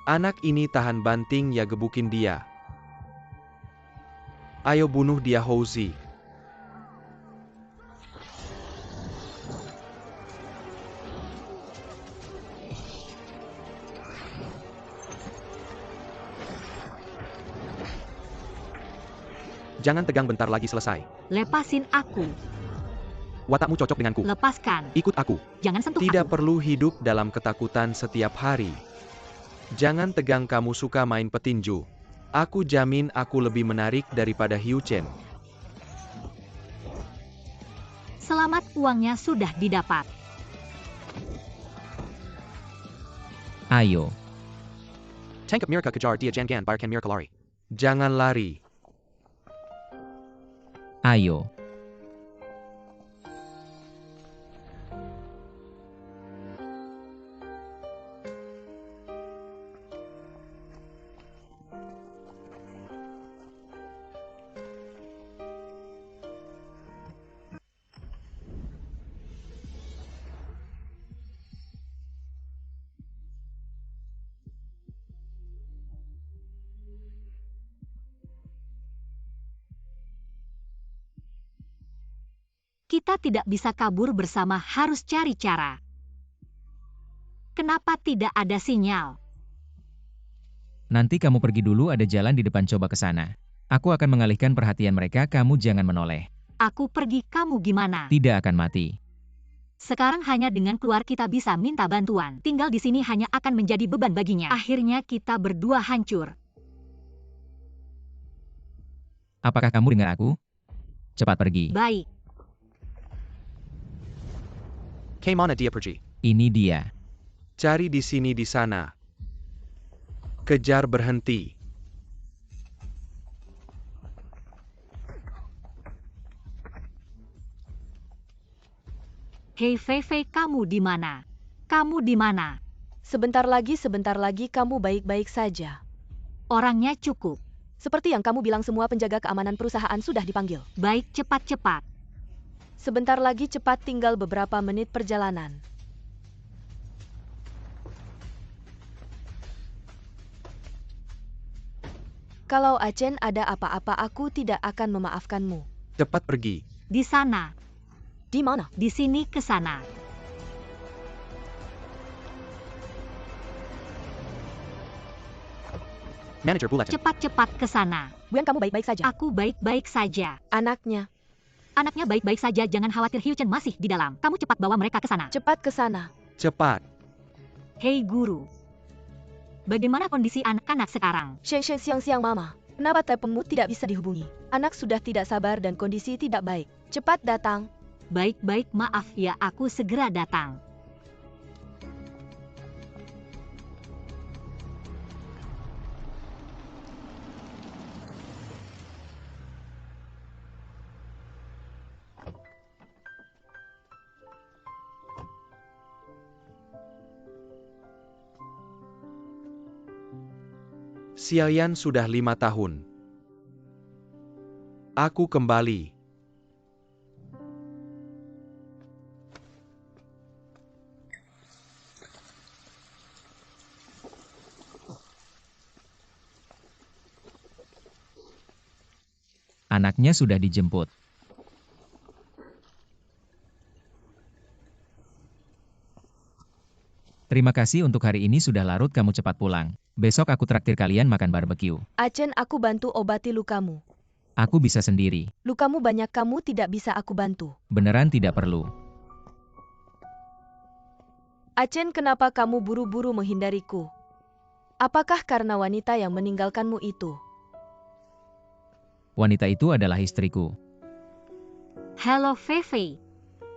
Anak ini tahan banting ya, gebukin dia. Ayo bunuh dia Houzi. Jangan tegang, bentar lagi selesai. Lepasin aku. Watakmu cocok denganku. Lepaskan. Ikut aku. Jangan sentuh Tidak aku. perlu hidup dalam ketakutan setiap hari. Jangan tegang, kamu suka main petinju. Aku jamin aku lebih menarik daripada Hiu Chen. Selamat, uangnya sudah didapat. Ayo. Tangkap mereka, kejar dia, jangan biarkan mereka lari. Jangan lari. Ayo. Kita tidak bisa kabur bersama, harus cari cara. Kenapa tidak ada sinyal? Nanti kamu pergi dulu, ada jalan di depan, coba ke sana. Aku akan mengalihkan perhatian mereka, kamu jangan menoleh. Aku pergi, kamu gimana? Tidak akan mati. Sekarang hanya dengan keluar kita bisa minta bantuan. Tinggal di sini hanya akan menjadi beban baginya. Akhirnya kita berdua hancur. Apakah kamu dengar aku? Cepat pergi. Baik. Kemana dia pergi? Ini dia. Cari di sini, di sana. Kejar, berhenti. Hei Fei Fei, kamu di mana? Kamu di mana? Sebentar lagi kamu baik-baik saja. Orangnya cukup. Seperti yang kamu bilang, semua penjaga keamanan perusahaan sudah dipanggil. Baik, cepat-cepat. Sebentar lagi, cepat, tinggal beberapa menit perjalanan. Kalau Achen ada apa-apa, aku tidak akan memaafkanmu. Cepat pergi. Di sana. Di mana? Di sini, ke sana. Manajer Bulletin. Cepat-cepat ke sana. Buan, kamu baik-baik saja. Aku baik-baik saja. Anaknya. Anaknya baik-baik saja, jangan khawatir, Hiu Chen masih di dalam. Kamu cepat bawa mereka ke sana. Cepat ke sana. Cepat. Hei guru. Bagaimana kondisi anak-anak sekarang? Siang-siang mama. Kenapa teleponmu tidak bisa dihubungi? Anak sudah tidak sabar dan kondisi tidak baik. Cepat datang. Baik-baik, maaf ya, aku segera datang. Xiaoyan sudah 5 tahun. Aku kembali. Anaknya sudah dijemput. Terima kasih untuk hari ini sudah larut, kamu cepat pulang. Besok aku traktir kalian makan barbeque. Achen, aku bantu obati lukamu. Aku bisa sendiri. Lukamu banyak, kamu tidak bisa aku bantu. Beneran tidak perlu. Achen, kenapa kamu buru-buru menghindariku? Apakah karena wanita yang meninggalkanmu itu? Wanita itu adalah istriku. Halo Fei.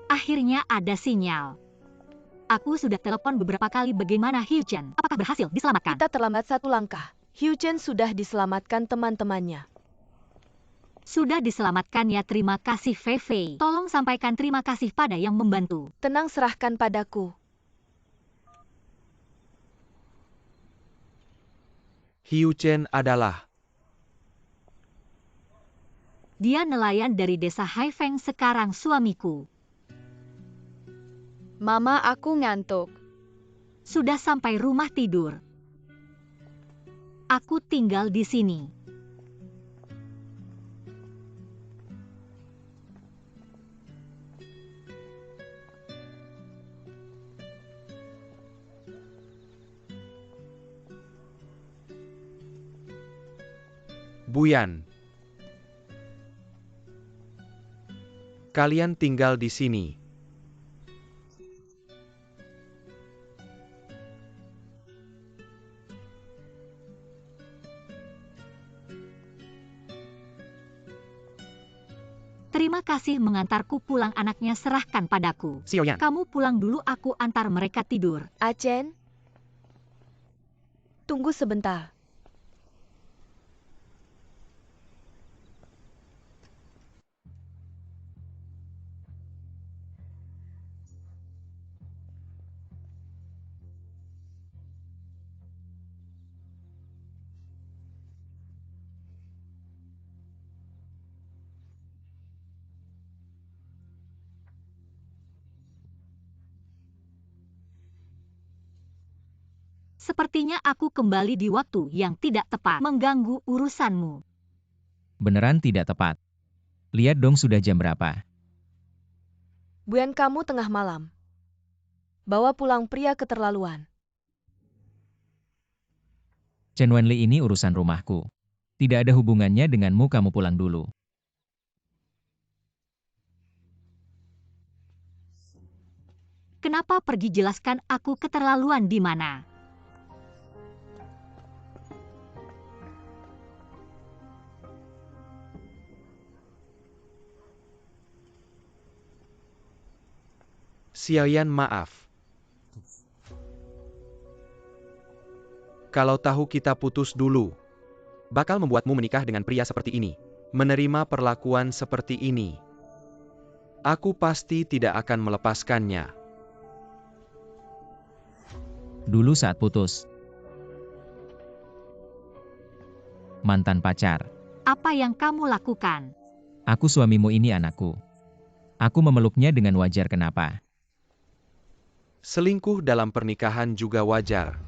Akhirnya ada sinyal. Aku sudah telepon beberapa kali, bagaimana Hiu Chen? Apakah berhasil diselamatkan? Kita terlambat 1 langkah. Hiu Chen sudah diselamatkan teman-temannya. Sudah diselamatkan ya, terima kasih Fei. Tolong sampaikan terima kasih pada yang membantu. Tenang, serahkan padaku. Hiu Chen adalah Dia nelayan dari desa Haifeng, sekarang suamiku. Mama, aku ngantuk. Sudah sampai rumah tidur. Aku tinggal di sini. Buyan. Kalian tinggal di sini. Terima kasih mengantarku pulang, anaknya serahkan padaku. Xiaoyan. Kamu pulang dulu, aku antar mereka tidur. Achen, tunggu sebentar. Sepertinya aku kembali di waktu yang tidak tepat, mengganggu urusanmu. Beneran tidak tepat. Lihat dong sudah jam berapa. Buyan, kamu tengah malam. Bawa pulang pria keterlaluan. Chen Wenli, ini urusan rumahku. Tidak ada hubungannya denganmu, kamu pulang dulu. Kenapa pergi, jelaskan aku keterlaluan di mana? Xiaoyan, maaf. Kalau tahu kita putus dulu, bakal membuatmu menikah dengan pria seperti ini. Menerima perlakuan seperti ini. Aku pasti tidak akan melepaskannya. Dulu saat putus. Mantan pacar. Apa yang kamu lakukan? Aku suamimu, ini anakku. Aku memeluknya dengan wajar, kenapa? Selingkuh dalam pernikahan juga wajar.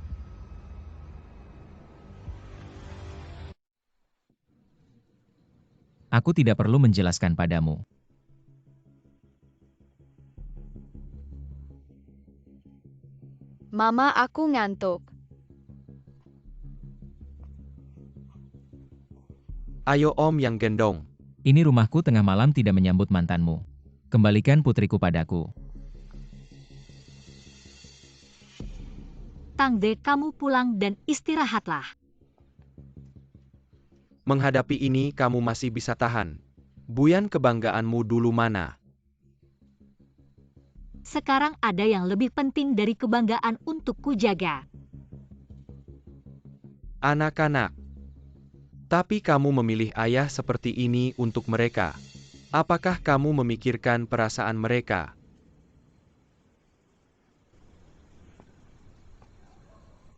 Aku tidak perlu menjelaskan padamu. Mama, aku ngantuk. Ayo Om yang gendong. Ini rumahku, tengah malam tidak menyambut mantanmu. Kembalikan putriku padaku. Tangde, kamu pulang dan istirahatlah. Menghadapi ini kamu masih bisa tahan. Buyan, kebanggaanmu dulu mana? Sekarang ada yang lebih penting dari kebanggaan untuk kujaga. Anak-anak. Tapi kamu memilih ayah seperti ini untuk mereka. Apakah kamu memikirkan perasaan mereka?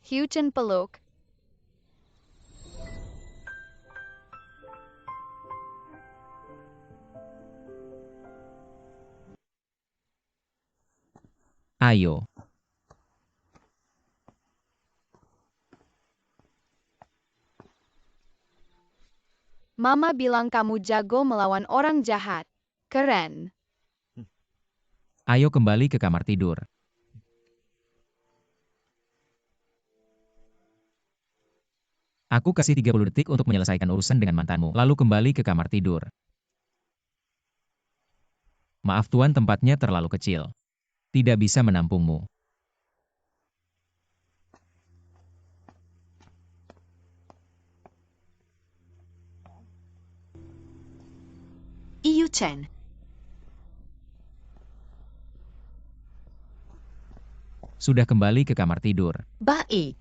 Hiu Chen peluk. Ayo. Mama bilang kamu jago melawan orang jahat. Keren. Ayo kembali ke kamar tidur. Aku kasih 30 detik untuk menyelesaikan urusan dengan mantanmu, lalu kembali ke kamar tidur. Maaf tuan, tempatnya terlalu kecil. Tidak bisa menampungmu. Iyu Chen. Sudah kembali ke kamar tidur. Baik.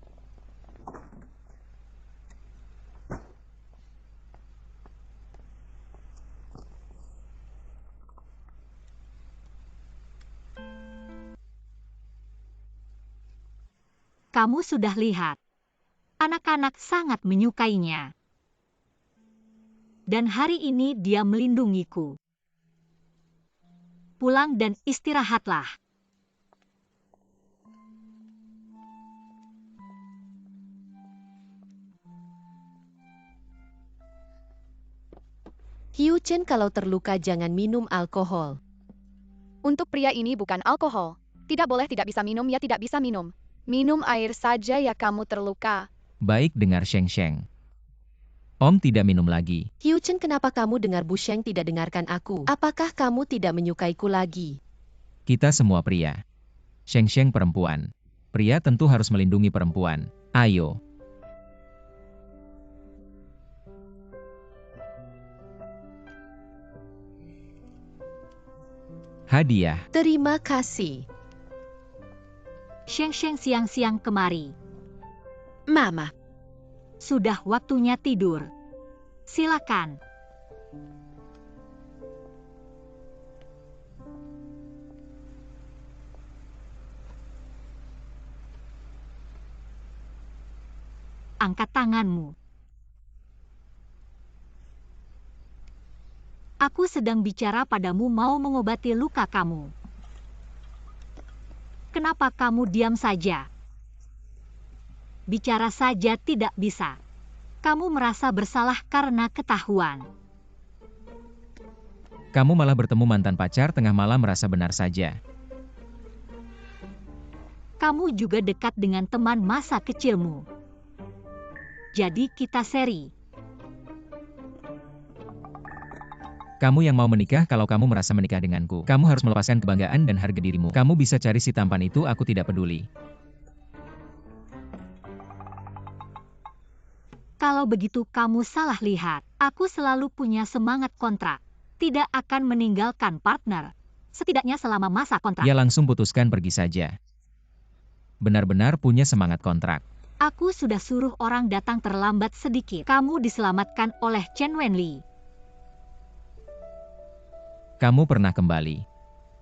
Kamu sudah lihat. Anak-anak sangat menyukainya. Dan hari ini dia melindungiku. Pulang dan istirahatlah. Hiu Chen, kalau terluka jangan minum alkohol. Untuk pria ini bukan alkohol. Tidak boleh tidak bisa minum ya tidak bisa minum. Minum air saja ya kamu terluka. Baik, dengar Sheng Sheng. Om tidak minum lagi. Hiu Chen, kenapa kamu dengar Bu Sheng tidak dengarkan aku? Apakah kamu tidak menyukaiku lagi? Kita semua pria. Sheng Sheng perempuan. Pria tentu harus melindungi perempuan. Ayo. Hadiah. Terima kasih. Sheng Sheng siang-siang kemari. Mama. Sudah waktunya tidur. Silakan. Angkat tanganmu. Aku sedang bicara padamu, mau mengobati luka kamu. Kenapa kamu diam saja? Bicara saja tidak bisa. Kamu merasa bersalah karena ketahuan. Kamu malah bertemu mantan pacar tengah malam, merasa benar saja. Kamu juga dekat dengan teman masa kecilmu. Jadi kita seri. Kamu yang mau menikah, kalau kamu merasa menikah denganku, kamu harus melepaskan kebanggaan dan harga dirimu. Kamu bisa cari si tampan itu, aku tidak peduli. Kalau begitu kamu salah lihat. Aku selalu punya semangat kontrak. Tidak akan meninggalkan partner. Setidaknya selama masa kontrak. Ya langsung putuskan pergi saja. Benar-benar punya semangat kontrak. Aku sudah suruh orang datang terlambat sedikit. Kamu diselamatkan oleh Chen Wenli. Kamu pernah kembali.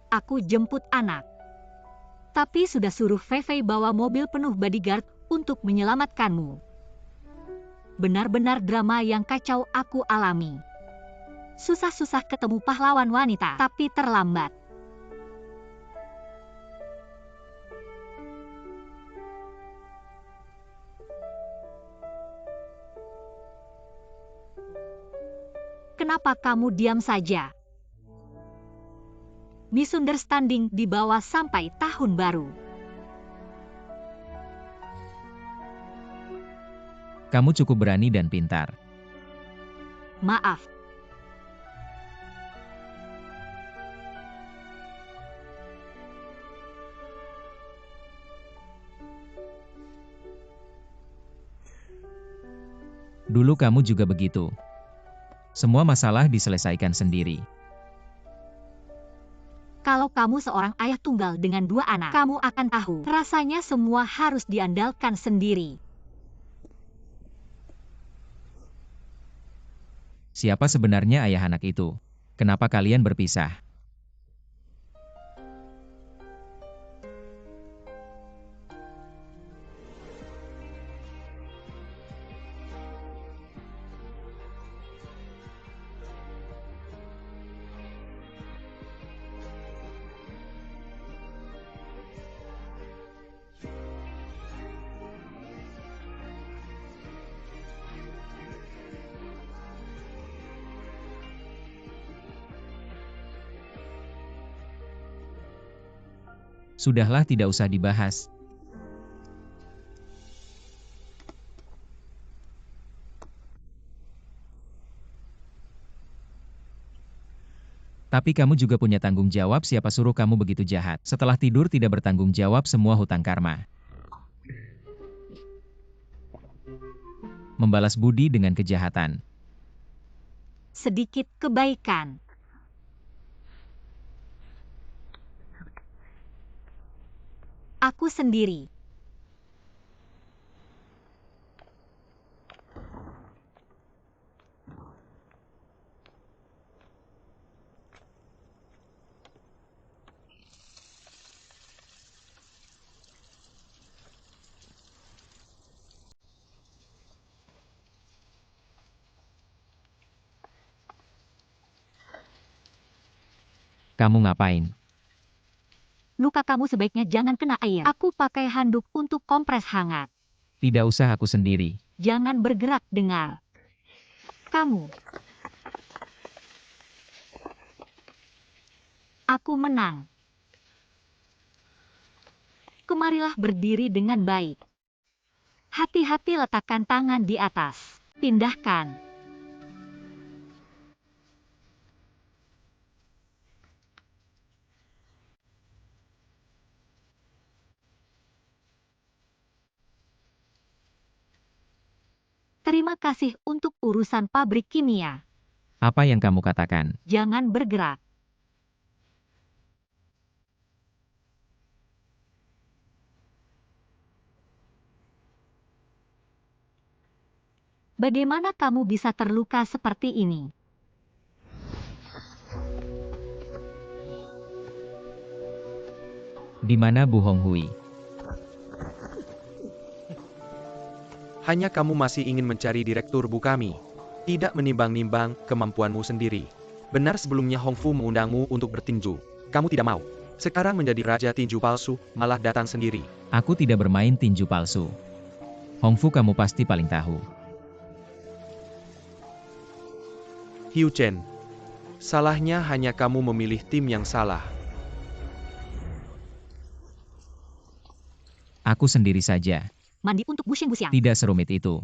Aku jemput anak. Tapi sudah suruh Fei Fei bawa mobil penuh bodyguard untuk menyelamatkanmu. Benar-benar drama yang kacau aku alami. Susah-susah ketemu pahlawan wanita, tapi terlambat. Kenapa kamu diam saja? Misunderstanding dibawa sampai tahun baru. Kamu cukup berani dan pintar. Maaf. Dulu kamu juga begitu. Semua masalah diselesaikan sendiri. Kalau kamu seorang ayah tunggal dengan 2 anak, kamu akan tahu rasanya semua harus diandalkan sendiri. Siapa sebenarnya ayah anak itu? Kenapa kalian berpisah? Sudahlah, tidak usah dibahas. Tapi kamu juga punya tanggung jawab, siapa suruh kamu begitu jahat. Setelah tidur tidak bertanggung jawab semua hutang karma. Membalas budi dengan kejahatan. Sedikit kebaikan. Aku sendiri. Kamu ngapain? Luka kamu sebaiknya jangan kena air. Aku pakai handuk untuk kompres hangat. Tidak usah, aku sendiri. Jangan bergerak, dengar. Kamu. Aku menang. Kemarilah berdiri dengan baik. Hati-hati, letakkan tangan di atas. Pindahkan. Terima kasih untuk urusan pabrik kimia. Apa yang kamu katakan? Jangan bergerak. Bagaimana kamu bisa terluka seperti ini? Di mana Bu Honghui? Hanya kamu masih ingin mencari direktur Bu kami. Tidak menimbang-nimbang kemampuanmu sendiri. Benar sebelumnya Hong Fu mengundangmu untuk bertinju. Kamu tidak mau. Sekarang menjadi raja tinju palsu, malah datang sendiri. Aku tidak bermain tinju palsu. Hong Fu kamu pasti paling tahu. Hiu Chen. Salahnya hanya kamu memilih tim yang salah. Aku sendiri saja. Mandi untuk busyang-busyang. Tidak serumit itu.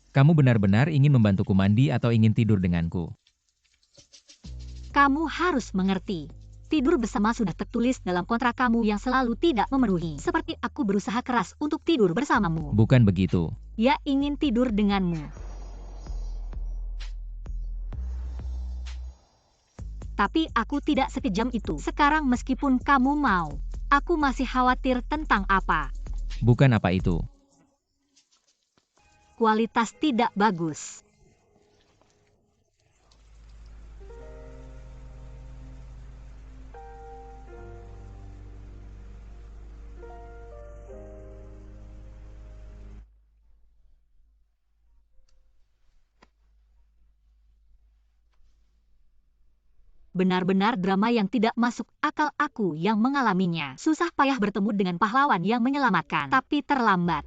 Kamu benar-benar ingin membantuku mandi atau ingin tidur denganku? Kamu harus mengerti. Tidur bersama sudah tertulis dalam kontrak kamu yang selalu tidak memenuhi. Seperti aku berusaha keras untuk tidur bersamamu. Bukan begitu. Ya, ingin tidur denganmu. Tapi aku tidak sekejam itu. Sekarang meskipun kamu mau, aku masih khawatir tentang apa? Bukan apa itu. Kualitas tidak bagus. Benar-benar drama yang tidak masuk akal, aku yang mengalaminya. Susah payah bertemu dengan pahlawan yang menyelamatkan, tapi terlambat.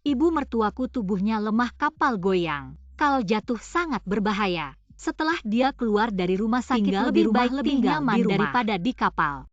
Ibu mertuaku tubuhnya lemah, kapal goyang. Kalau jatuh sangat berbahaya. Setelah dia keluar dari rumah sakit, tinggal lebih baik lebih nyaman daripada di kapal.